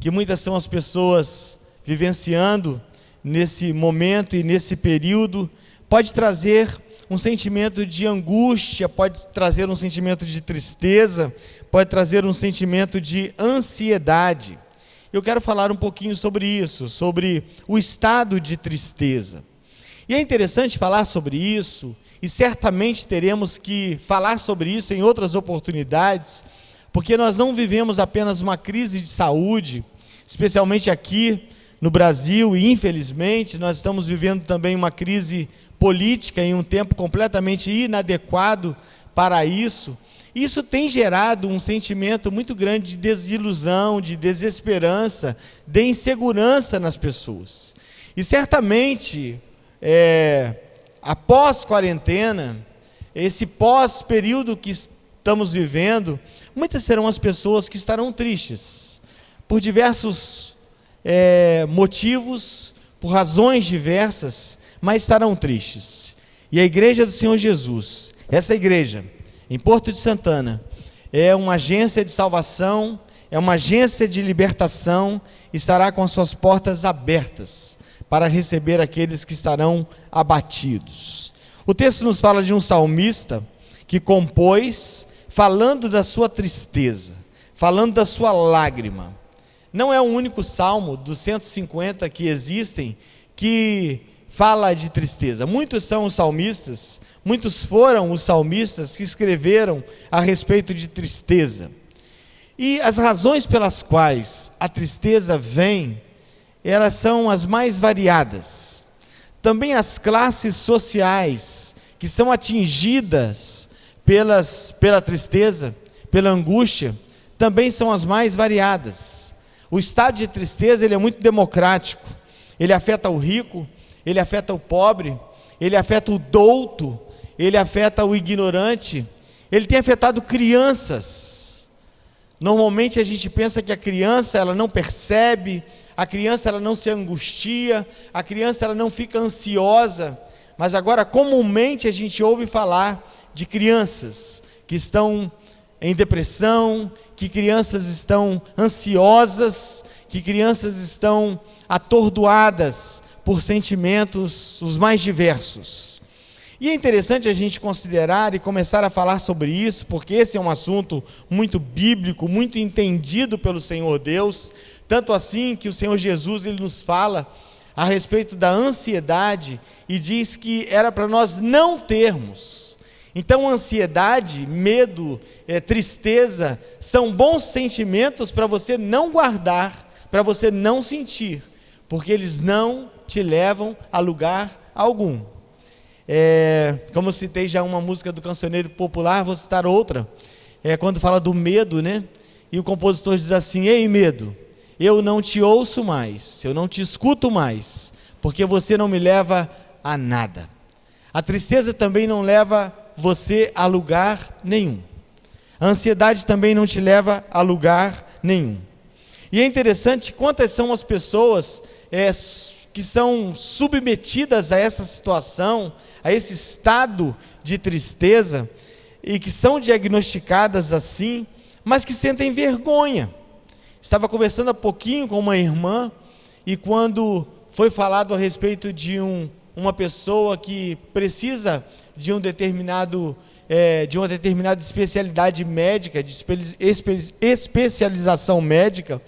que muitas são as pessoas vivenciando nesse momento e nesse período, pode trazer um sentimento de angústia, pode trazer um sentimento de tristeza, pode trazer um sentimento de ansiedade. Eu quero falar um pouquinho sobre isso, sobre o estado de tristeza. E é interessante falar sobre isso, e certamente teremos que falar sobre isso em outras oportunidades, porque nós não vivemos apenas uma crise de saúde, especialmente aqui no Brasil, e infelizmente nós estamos vivendo também uma crise política em um tempo completamente inadequado para isso. Isso tem gerado um sentimento muito grande de desilusão, de desesperança, de insegurança nas pessoas. E certamente, após quarentena, esse pós-período que estamos vivendo, muitas serão as pessoas que estarão tristes, por diversos motivos, por razões diversas, mas estarão tristes. E a Igreja do Senhor Jesus, essa igreja, em Porto de Santana, é uma agência de salvação, é uma agência de libertação, estará com as suas portas abertas para receber aqueles que estarão abatidos. O texto nos fala de um salmista que compôs falando da sua tristeza, falando da sua lágrima. Não é o único salmo dos 150 que existem que fala de tristeza. Muitos são os salmistas, muitos foram os salmistas que escreveram a respeito de tristeza. E as razões pelas quais a tristeza vem, elas são as mais variadas. Também as classes sociais que são atingidas pela tristeza, pela angústia, também são as mais variadas. O estado de tristeza, ele é muito democrático. Ele afeta o rico, ele afeta o pobre, ele afeta o douto, ele afeta o ignorante. Ele tem afetado crianças. Normalmente a gente pensa que a criança, ela não percebe, a criança ela não se angustia, a criança ela não fica ansiosa, mas agora comumente a gente ouve falar de crianças que estão em depressão, que crianças estão ansiosas, que crianças estão atordoadas por sentimentos os mais diversos. E é interessante a gente considerar e começar a falar sobre isso, porque esse é um assunto muito bíblico, muito entendido pelo Senhor Deus, tanto assim que o Senhor Jesus ele nos fala a respeito da ansiedade e diz que era para nós não termos. Então, ansiedade, medo, tristeza, são bons sentimentos para você não guardar, para você não sentir, porque eles não te levam a lugar algum. Como eu citei já uma música do cancioneiro popular, vou citar outra, quando fala do medo, né? E o compositor diz assim: ei medo, eu não te ouço mais, eu não te escuto mais, porque você não me leva a nada. A tristeza também não leva você a lugar nenhum. A ansiedade também não te leva a lugar nenhum. E é interessante quantas são as pessoas que são submetidas a essa situação, a esse estado de tristeza, e que são diagnosticadas assim, mas que sentem vergonha. Estava conversando há pouquinho com uma irmã, e quando foi falado a respeito de um uma pessoa que precisa de uma determinada especialidade médica, de especialização médica,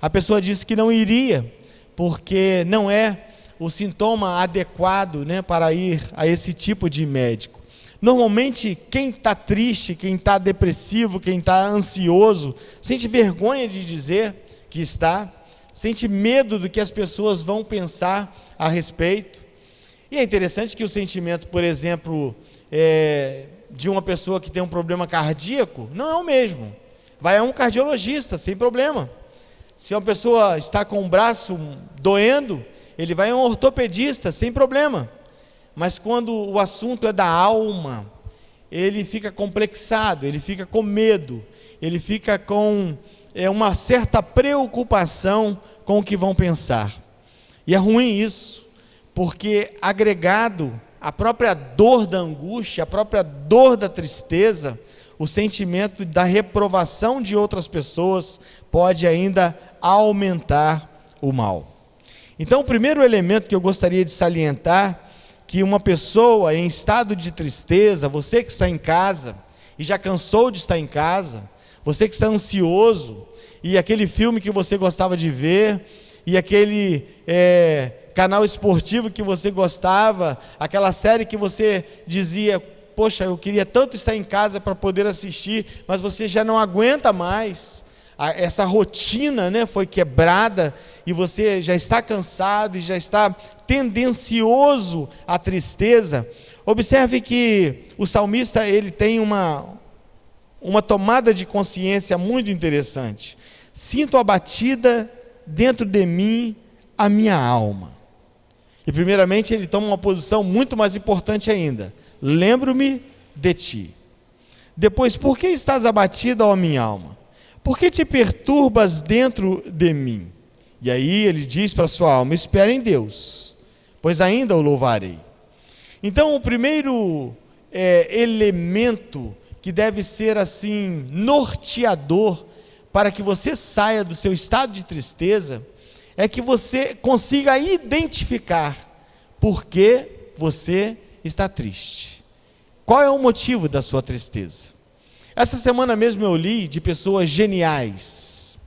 a pessoa disse que não iria, porque não é o sintoma adequado, né, para ir a esse tipo de médico. Normalmente, quem está triste, quem está depressivo, quem está ansioso, sente vergonha de dizer que está, sente medo do que as pessoas vão pensar a respeito. E é interessante que o sentimento, por exemplo, de uma pessoa que tem um problema cardíaco, não é o mesmo. Vai a um cardiologista, sem problema. Se uma pessoa está com o braço doendo, ele vai a um ortopedista, sem problema. Mas quando o assunto é da alma, ele fica complexado, ele fica com medo, ele fica com uma certa preocupação com o que vão pensar. E é ruim isso, porque agregado à própria dor da angústia, à própria dor da tristeza, o sentimento da reprovação de outras pessoas pode ainda aumentar o mal. Então, o primeiro elemento que eu gostaria de salientar, que uma pessoa em estado de tristeza, você que está em casa e já cansou de estar em casa, você que está ansioso, e aquele filme que você gostava de ver, e aquele canal esportivo que você gostava, aquela série que você dizia, poxa, eu queria tanto estar em casa para poder assistir, mas você já não aguenta mais, essa rotina, né, foi quebrada, e você já está cansado, e já está tendencioso à tristeza. Observe que o salmista, ele tem uma tomada de consciência muito interessante. Sinto abatida dentro de mim a minha alma. E primeiramente ele toma uma posição muito mais importante ainda. Lembro-me de ti. Depois, por que estás abatida, ó minha alma? Por que te perturbas dentro de mim? E aí ele diz para a sua alma, espera em Deus, pois ainda o louvarei. Então o primeiro elemento que deve ser assim norteador para que você saia do seu estado de tristeza, é que você consiga identificar por que você está triste. Qual é o motivo da sua tristeza? Essa semana mesmo eu li de pessoas geniais.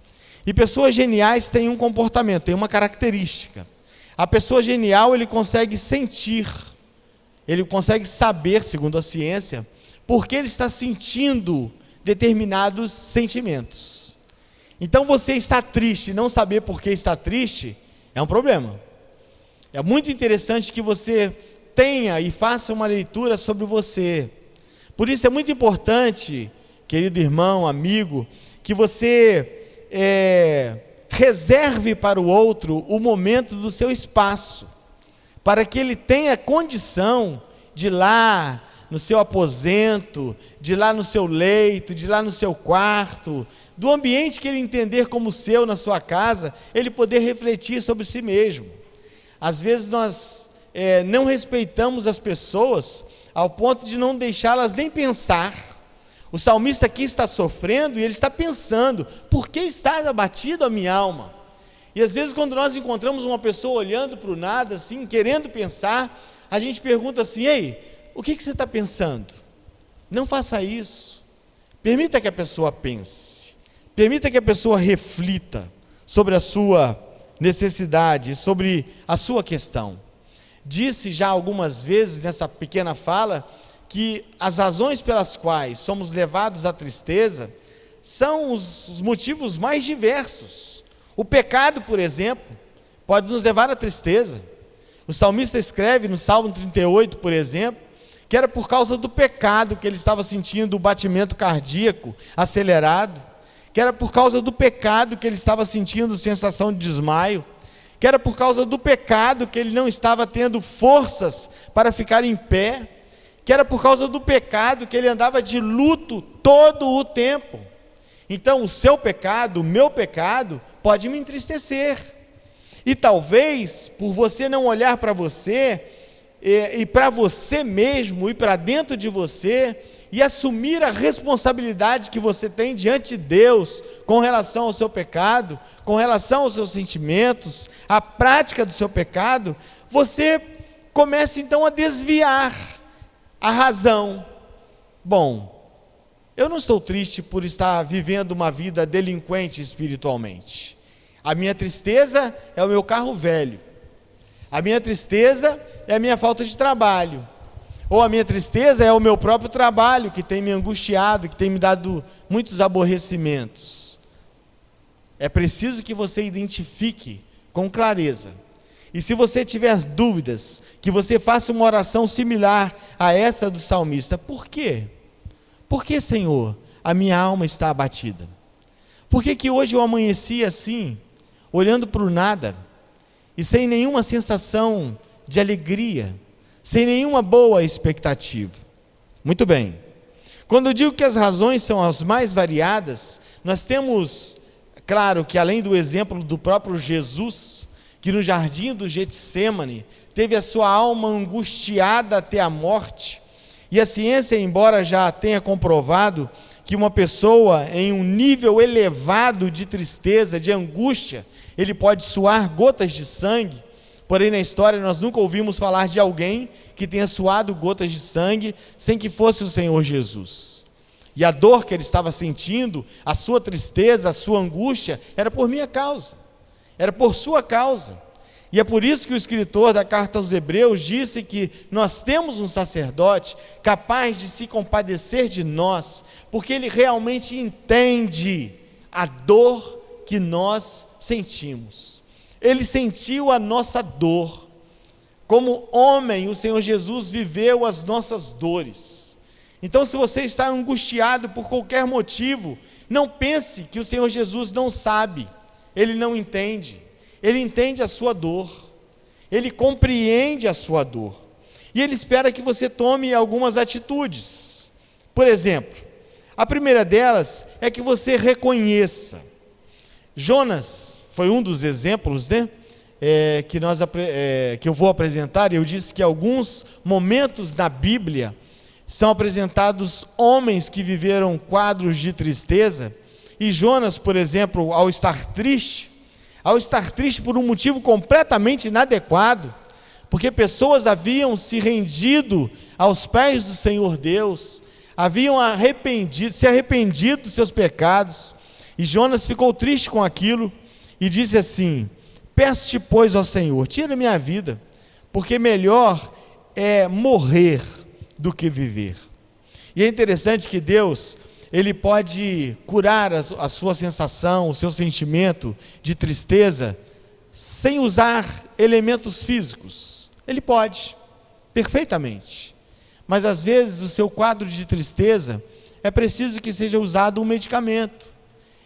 E pessoas geniais têm um comportamento, têm uma característica. A pessoa genial, ele consegue sentir, ele consegue saber, segundo a ciência, por que ele está sentindo determinados sentimentos. Então você está triste e não saber por que está triste é um problema. É muito interessante que você tenha e faça uma leitura sobre você. Por isso é muito importante, querido irmão, amigo, que você reserve para o outro o momento do seu espaço, para que ele tenha condição de ir lá no seu aposento, de ir lá no seu leito, de ir lá no seu quarto, do ambiente que ele entender como seu na sua casa, ele poder refletir sobre si mesmo. Às vezes nós não respeitamos as pessoas ao ponto de não deixá-las nem pensar. O salmista aqui está sofrendo e ele está pensando, por que estás abatido a minha alma? E às vezes quando nós encontramos uma pessoa olhando para o nada, assim, querendo pensar, a gente pergunta assim, ei, o que você está pensando? Não faça isso. Permita que a pessoa pense. Permita que a pessoa reflita sobre a sua necessidade, sobre a sua questão. Disse já algumas vezes nessa pequena fala que as razões pelas quais somos levados à tristeza são os motivos mais diversos. O pecado, por exemplo, pode nos levar à tristeza. O salmista escreve no Salmo 38, por exemplo, que era por causa do pecado que ele estava sentindo o batimento cardíaco acelerado, que era por causa do pecado que ele estava sentindo sensação de desmaio, que era por causa do pecado que ele não estava tendo forças para ficar em pé, que era por causa do pecado que ele andava de luto todo o tempo. Então o seu pecado, o meu pecado, pode me entristecer. E talvez, por você não olhar para você, e para você mesmo, e para dentro de você, e assumir a responsabilidade que você tem diante de Deus, com relação ao seu pecado, com relação aos seus sentimentos, a prática do seu pecado, você começa então a desviar a razão. Bom, eu não estou triste por estar vivendo uma vida delinquente espiritualmente. A minha tristeza é o meu carro velho. A minha tristeza é a minha falta de trabalho. Ou a minha tristeza é o meu próprio trabalho, que tem me angustiado, que tem me dado muitos aborrecimentos. É preciso que você identifique com clareza. E se você tiver dúvidas, que você faça uma oração similar a essa do salmista. Por quê? Por que, Senhor, a minha alma está abatida? Por que hoje eu amanheci assim, olhando para o nada, e sem nenhuma sensação de alegria, sem nenhuma boa expectativa? Muito bem. Quando eu digo que as razões são as mais variadas, nós temos, claro, que além do exemplo do próprio Jesus, que no jardim do Getsêmani teve a sua alma angustiada até a morte, e a ciência, embora já tenha comprovado que uma pessoa em um nível elevado de tristeza, de angústia, ele pode suar gotas de sangue, porém na história nós nunca ouvimos falar de alguém que tenha suado gotas de sangue sem que fosse o Senhor Jesus. E a dor que ele estava sentindo, a sua tristeza, a sua angústia, era por minha causa, era por sua causa. E é por isso que o escritor da carta aos Hebreus disse que nós temos um sacerdote capaz de se compadecer de nós, porque ele realmente entende a dor que nós sentimos. Ele sentiu a nossa dor. Como homem, o Senhor Jesus viveu as nossas dores. Então, se você está angustiado por qualquer motivo, não pense que o Senhor Jesus não sabe, ele não entende. Ele entende a sua dor, ele compreende a sua dor, e ele espera que você tome algumas atitudes. Por exemplo, a primeira delas é que você reconheça. Jonas foi um dos exemplos, né, que eu vou apresentar. Eu disse que alguns momentos na Bíblia são apresentados homens que viveram quadros de tristeza, e Jonas, por exemplo, ao estar triste por um motivo completamente inadequado, porque pessoas haviam se rendido aos pés do Senhor Deus, haviam se arrependido dos seus pecados, e Jonas ficou triste com aquilo, e disse assim: peço-te, pois, ao Senhor, tira minha vida, porque melhor é morrer do que viver. E é interessante que Deus, ele pode curar a sua sensação, o seu sentimento de tristeza, sem usar elementos físicos. Ele pode, perfeitamente. Mas às vezes o seu quadro de tristeza, é preciso que seja usado um medicamento.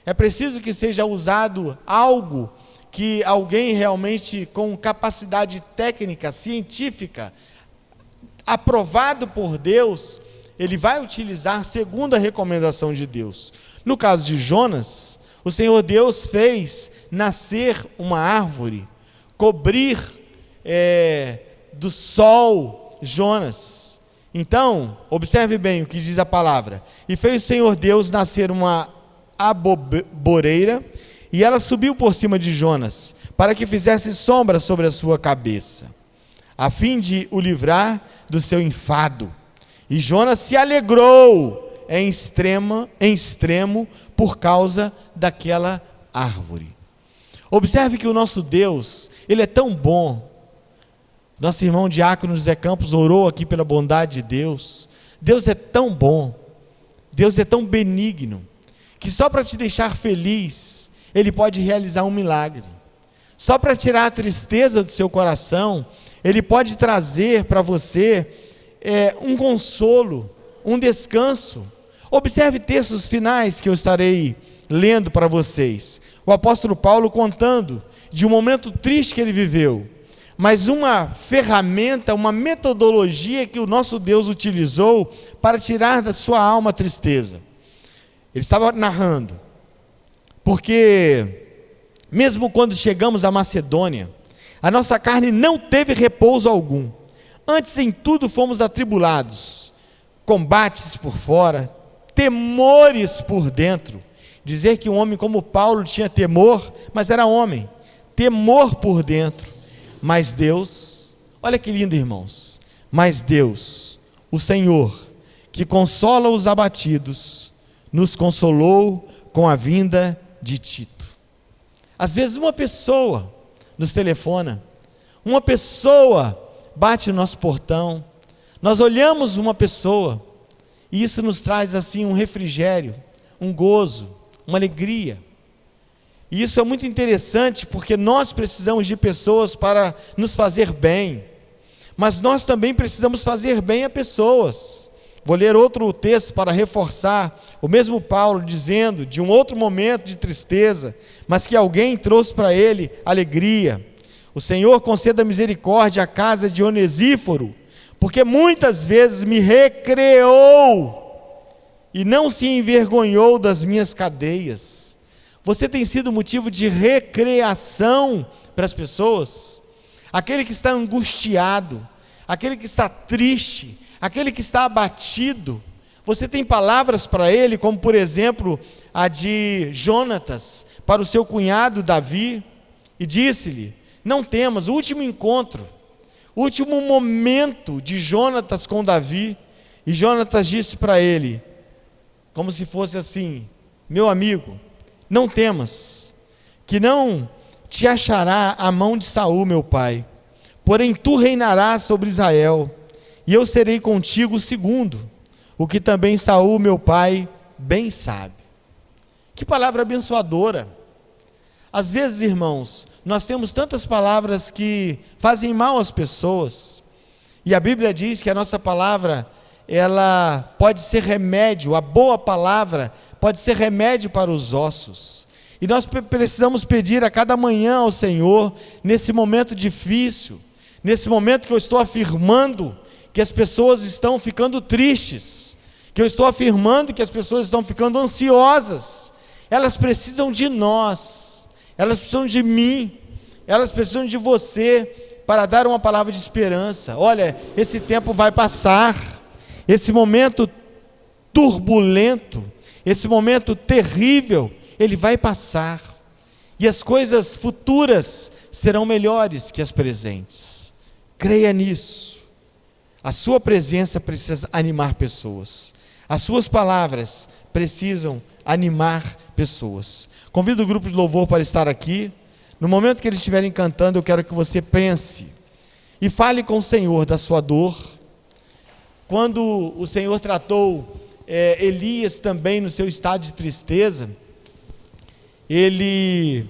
É preciso que seja usado algo que alguém realmente com capacidade técnica, científica, aprovado por Deus, ele vai utilizar segundo a recomendação de Deus. No caso de Jonas, o Senhor Deus fez nascer uma árvore, cobrir do sol Jonas. Então, observe bem o que diz a palavra. E fez o Senhor Deus nascer uma aboboreira, e ela subiu por cima de Jonas, para que fizesse sombra sobre a sua cabeça, a fim de o livrar do seu enfado. E Jonas se alegrou em extremo por causa daquela árvore. Observe que o nosso Deus, ele é tão bom. Nosso irmão diácono José Campos orou aqui pela bondade de Deus. Deus é tão bom, Deus é tão benigno, que só para te deixar feliz, ele pode realizar um milagre. Só para tirar a tristeza do seu coração, ele pode trazer para você um consolo, um descanso. Observe textos finais que eu estarei lendo para vocês. O apóstolo Paulo contando de um momento triste que ele viveu, mas uma ferramenta, uma metodologia que o nosso Deus utilizou para tirar da sua alma a tristeza. Ele estava narrando, porque mesmo quando chegamos à Macedônia, a nossa carne não teve repouso algum. Antes em tudo fomos atribulados, combates por fora, temores por dentro. Dizer que um homem como Paulo tinha temor, mas era homem, temor por dentro. Mas Deus, Olha que lindo, irmãos. Mas Deus, o Senhor, que consola os abatidos, nos consolou com a vinda de Tito. Às vezes uma pessoa nos telefona, uma pessoa bate no nosso portão, nós olhamos uma pessoa, e isso nos traz assim um refrigério, um gozo, uma alegria. E isso é muito interessante, porque nós precisamos de pessoas para nos fazer bem, mas nós também precisamos fazer bem a pessoas. Vou ler outro texto para reforçar, o mesmo Paulo dizendo de um outro momento de tristeza, mas que alguém trouxe para ele alegria. O Senhor conceda misericórdia à casa de Onesíforo, porque muitas vezes me recreou e não se envergonhou das minhas cadeias. Você tem sido motivo de recreação para as pessoas? Aquele que está angustiado, aquele que está triste, aquele que está abatido, você tem palavras para ele, como por exemplo a de Jonatas para o seu cunhado Davi, e disse-lhe: não temas. O último encontro, o último momento de Jonatas com Davi, e Jonatas disse para ele, como se fosse assim: meu amigo, não temas, que não te achará a mão de Saul, meu pai, porém tu reinarás sobre Israel, e eu serei contigo segundo, o que também Saul, meu pai, bem sabe. Que palavra abençoadora. Às vezes, irmãos, nós temos tantas palavras que fazem mal às pessoas, e a Bíblia diz que a nossa palavra, ela pode ser remédio, a boa palavra pode ser remédio para os ossos, e nós precisamos pedir a cada manhã ao Senhor, nesse momento difícil, nesse momento que eu estou afirmando que as pessoas estão ficando tristes, que eu estou afirmando que as pessoas estão ficando ansiosas, elas precisam de nós, elas precisam de mim, elas precisam de você, para dar uma palavra de esperança. Olha, esse tempo vai passar, esse momento turbulento, esse momento terrível, ele vai passar, e as coisas futuras serão melhores que as presentes. Creia nisso. A sua presença precisa animar pessoas, as suas palavras precisam animar pessoas. Convido o grupo de louvor para estar aqui. No momento que eles estiverem cantando, eu quero que você pense e fale com o Senhor da sua dor. Quando o Senhor tratou Elias também no seu estado de tristeza, ele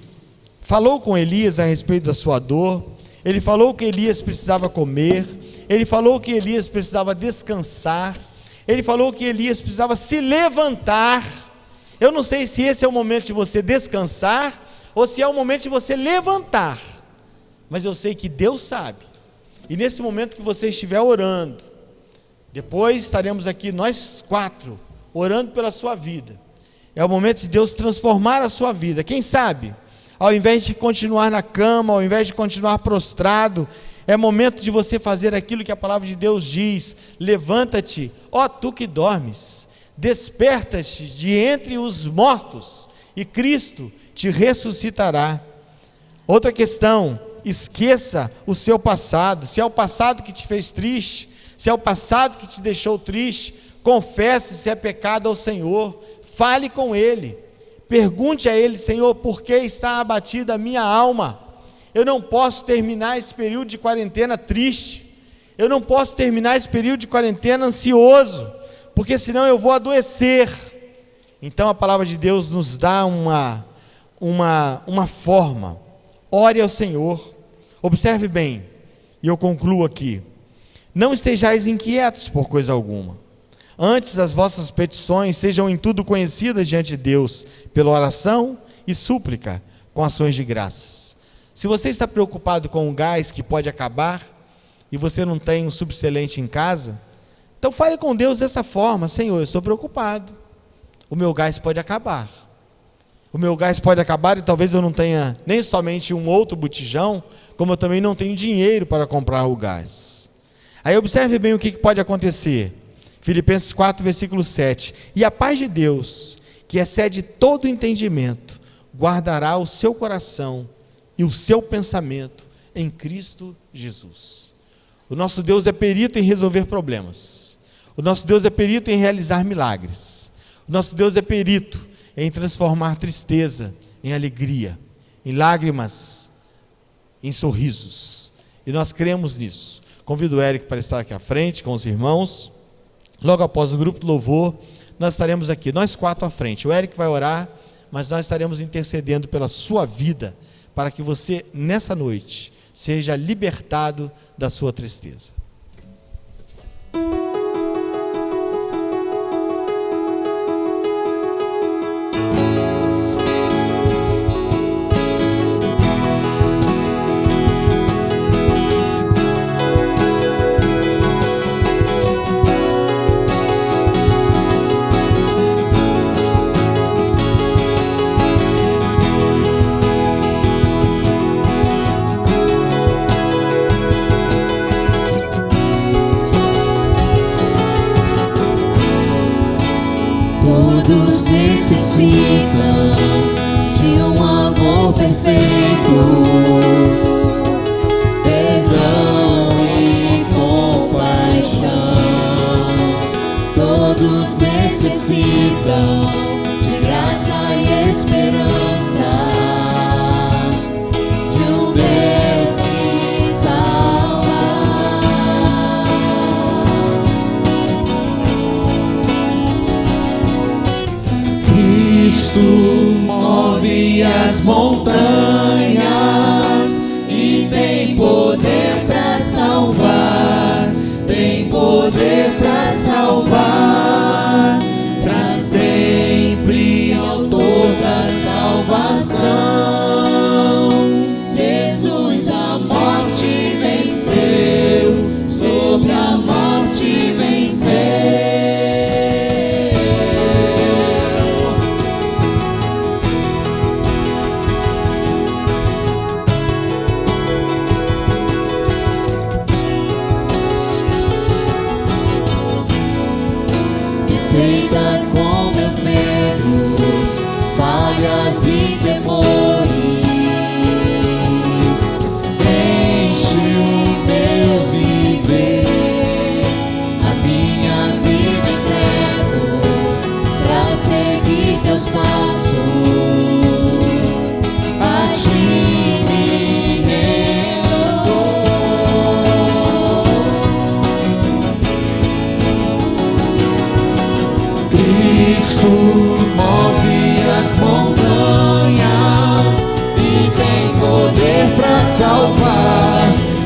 falou com Elias a respeito da sua dor, ele falou que Elias precisava comer, ele falou que Elias precisava descansar, ele falou que Elias precisava se levantar. Eu não sei se esse é o momento de você descansar, ou se é o momento de você levantar, mas eu sei que Deus sabe, e nesse momento que você estiver orando, depois estaremos aqui nós 4, orando pela sua vida, é o momento de Deus transformar a sua vida. Quem sabe, ao invés de continuar na cama, ao invés de continuar prostrado, é momento de você fazer aquilo que a palavra de Deus diz: levanta-te, ó tu que dormes, desperta-te de entre os mortos, e Cristo te ressuscitará. Outra questão: esqueça o seu passado. Se é o passado que te fez triste, se é o passado que te deixou triste, confesse se é pecado ao Senhor, fale com Ele, pergunte a Ele: Senhor, por que está abatida a minha alma? Eu não posso terminar esse período de quarentena triste, eu não posso terminar esse período de quarentena ansioso, porque senão eu vou adoecer. Então a palavra de Deus nos dá uma forma. Ore ao Senhor. Observe bem, e eu concluo aqui: não estejais inquietos por coisa alguma, antes as vossas petições sejam em tudo conhecidas diante de Deus, pela oração e súplica, com ações de graças. Se você está preocupado com o gás que pode acabar, e você não tem um subselente em casa, então fale com Deus dessa forma: Senhor, eu estou preocupado, o meu gás pode acabar, o meu gás pode acabar, e talvez eu não tenha nem somente um outro botijão, como eu também não tenho dinheiro para comprar o gás. Aí observe bem o que pode acontecer. Filipenses 4, versículo 7: e a paz de Deus, que excede todo entendimento, guardará o seu coração e o seu pensamento em Cristo Jesus. O nosso Deus é perito em resolver problemas. O nosso Deus é perito em realizar milagres. O nosso Deus é perito em transformar tristeza em alegria, em lágrimas, em sorrisos. E nós cremos nisso. Convido o Eric para estar aqui à frente com os irmãos. Logo após o grupo de louvor, nós estaremos aqui, nós 4 à frente. O Eric vai orar, mas nós estaremos intercedendo pela sua vida, para que você, nessa noite, seja libertado da sua tristeza. Todos necessitam de um amor perfeito, perdão e compaixão. Todos necessitam de graça e esperança, de um Deus que salva. Cristo move as montanhas e tem poder para salvar, tem poder para salvar, para sempre autor da salvação. Jesus a morte venceu, sobre a morte venceu. Aceita com meus medos, falhas e temores, enche o meu viver, a minha vida entrego pra seguir teus passos, a ti me rendo. Cristo move as montanhas e tem poder para salvar,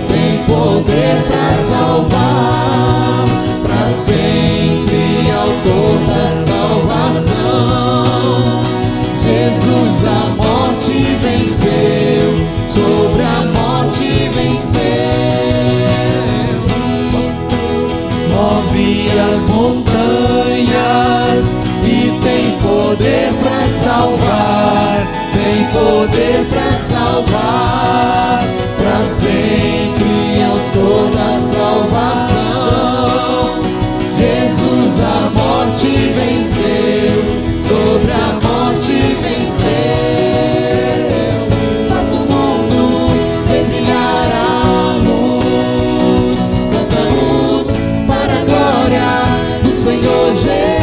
tem poder para salvar, para sempre autor da salvação. Jesus a morte venceu, sobre a morte venceu. Move as montanhas e tem poder para salvar, tem poder para salvar, para sempre autor da salvação. Jesus a morte venceu, sobre a morte venceu. Faz o mundo ver brilhar a luz, cantamos para a glória do Senhor Jesus.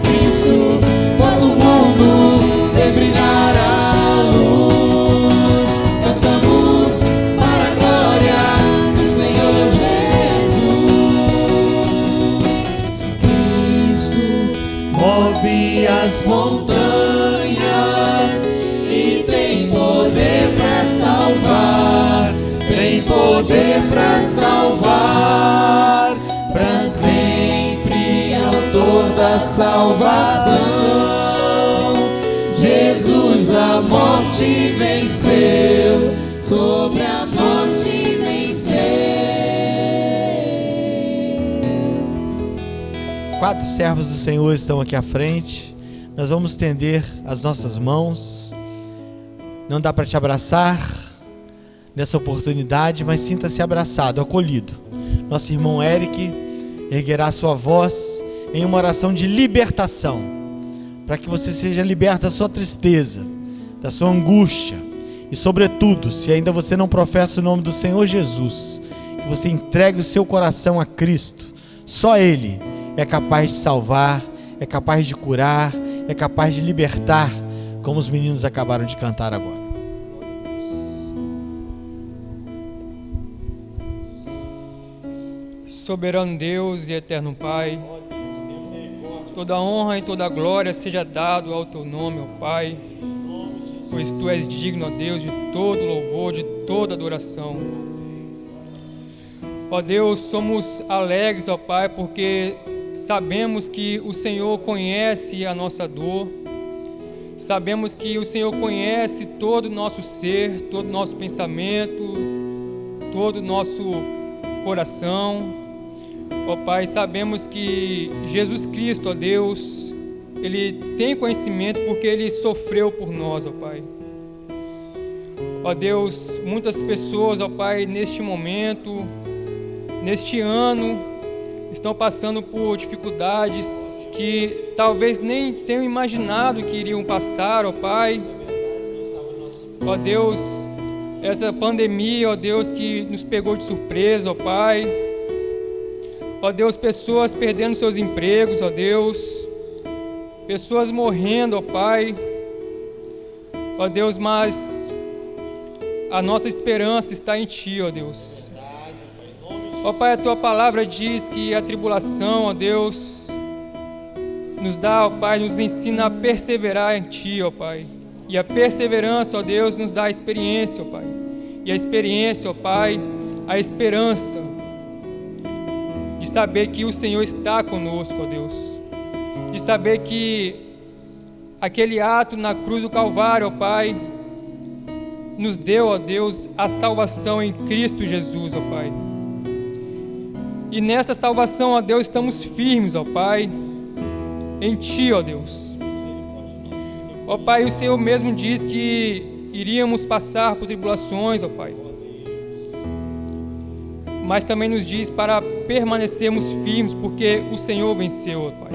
Cristo faz o mundo ver brilhar a luz, cantamos para a glória do Senhor Jesus. Cristo move as montanhas e tem poder para salvar, tem poder para salvar, para sempre autor da salvação. Jesus a morte venceu, sobre a morte venceu. 4 servos do Senhor estão aqui à frente. Nós vamos estender as nossas mãos. Não dá para te abraçar nessa oportunidade, mas sinta-se abraçado, acolhido. Nosso irmão Eric erguerá sua voz em uma oração de libertação, para que você seja liberto da sua tristeza, da sua angústia, E sobretudo, se ainda você não professa o nome do Senhor Jesus, que você entregue o seu coração a Cristo. Só Ele é capaz de salvar, é capaz de curar, é capaz de libertar, como os meninos acabaram de cantar agora. Soberano Deus e eterno Pai, toda honra e toda glória seja dado ao Teu nome, ó Pai, pois Tu és digno, ó Deus, de todo louvor, de toda adoração. Ó Deus, somos alegres, ó Pai, porque sabemos que o Senhor conhece a nossa dor, sabemos que o Senhor conhece todo o nosso ser, todo o nosso pensamento, todo o nosso coração. Ó Pai, sabemos que Jesus Cristo, ó Deus, Ele tem conhecimento porque Ele sofreu por nós, ó Pai. Ó Deus, muitas pessoas, ó Pai, neste momento, neste ano, estão passando por dificuldades que talvez nem tenham imaginado que iriam passar, ó Pai. Ó Deus, essa pandemia, ó Deus, que nos pegou de surpresa, ó Pai. Ó Deus, pessoas perdendo seus empregos, ó Deus, pessoas morrendo, ó Pai. Ó Deus, mas a nossa esperança está em Ti, ó Deus. Ó Pai, a Tua palavra diz que a tribulação, ó Deus, nos dá, ó Pai, nos ensina a perseverar em Ti, ó Pai. E a perseverança, ó Deus, nos dá a experiência, ó Pai. E a experiência, ó Pai, a esperança de saber que o Senhor está conosco, ó Deus. De saber que aquele ato na cruz do Calvário, ó Pai, nos deu, ó Deus, a salvação em Cristo Jesus, ó Pai. E nessa salvação, ó Deus, estamos firmes, ó Pai, em Ti, ó Deus. Ó Pai, o Senhor mesmo diz que iríamos passar por tribulações, ó Pai. Mas também nos diz para permanecermos firmes, porque o Senhor venceu, ó Pai.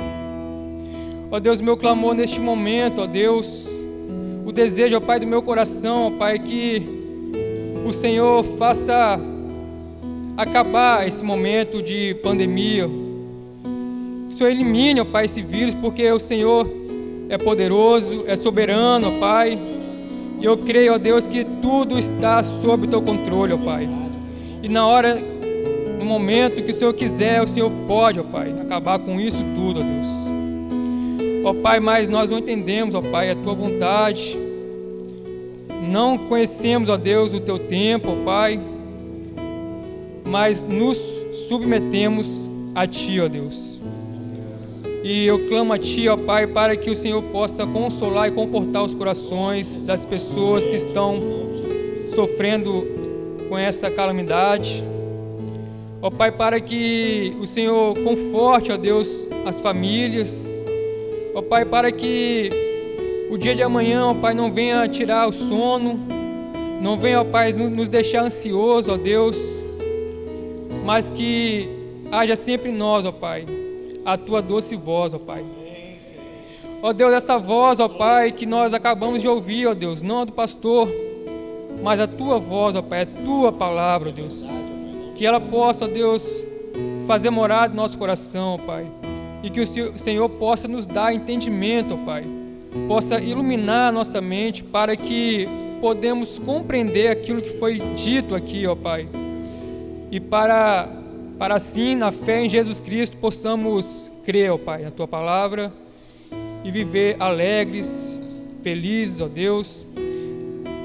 Ó Deus, meu clamor neste momento, ó Deus, o desejo, ó Pai, do meu coração, ó Pai, que o Senhor faça acabar esse momento de pandemia. Que o Senhor elimine, ó Pai, esse vírus, porque o Senhor é poderoso, é soberano, ó Pai. E eu creio, ó Deus, que tudo está sob o Teu controle, ó Pai. E na hora, no momento que o Senhor quiser, o Senhor pode, ó Pai, acabar com isso tudo, ó Deus. Ó Pai, mas nós não entendemos, ó Pai, a Tua vontade. Não conhecemos, ó Deus, o Teu tempo, ó Pai. Mas nos submetemos a Ti, ó Deus. E eu clamo a Ti, ó Pai, para que o Senhor possa consolar e confortar os corações das pessoas que estão sofrendo com essa calamidade. Ó Pai, para que o Senhor conforte, ó Deus, as famílias. Ó Pai, para que o dia de amanhã, ó Pai, não venha tirar o sono, não venha, ó Pai, nos deixar ansiosos, ó Deus, mas que haja sempre em nós, ó Pai, a Tua doce voz, ó Pai. Ó Deus, essa voz, ó Pai, que nós acabamos de ouvir, ó Deus, não a do pastor, mas a Tua voz, ó Pai, a Tua palavra, ó Deus. Que ela possa, ó Deus, fazer morada no nosso coração, ó Pai. E que o Senhor possa nos dar entendimento, ó Pai. Possa iluminar a nossa mente para que podemos compreender aquilo que foi dito aqui, ó Pai. E para assim, na fé em Jesus Cristo, possamos crer, ó Pai, na Tua palavra e viver alegres, felizes, ó Deus.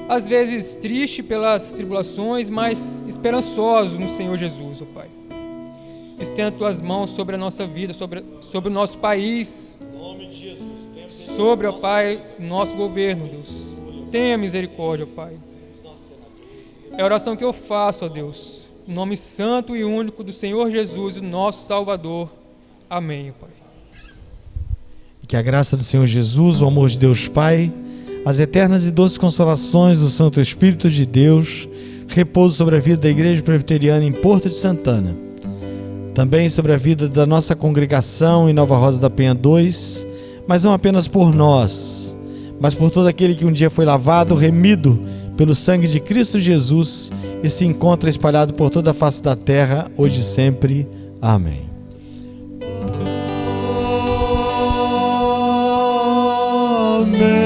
Às vezes triste pelas tribulações, mas esperançosos no Senhor Jesus, ó Pai. Estenda Tuas mãos sobre a nossa vida, sobre o nosso país, sobre, ó Pai, nosso governo, Deus. Tenha misericórdia, ó Pai. É a oração que eu faço, ó Deus, em nome santo e único do Senhor Jesus, nosso Salvador. Amém, ó Pai. Que a graça do Senhor Jesus, o amor de Deus Pai, as eternas e doces consolações do Santo Espírito de Deus repousam sobre a vida da Igreja Presbiteriana em Porto de Santana, também sobre a vida da nossa congregação em Nova Rosa da Penha 2, mas não apenas por nós, mas por todo aquele que um dia foi lavado, remido pelo sangue de Cristo Jesus, e se encontra espalhado por toda a face da terra, hoje e sempre. Amém. Amém.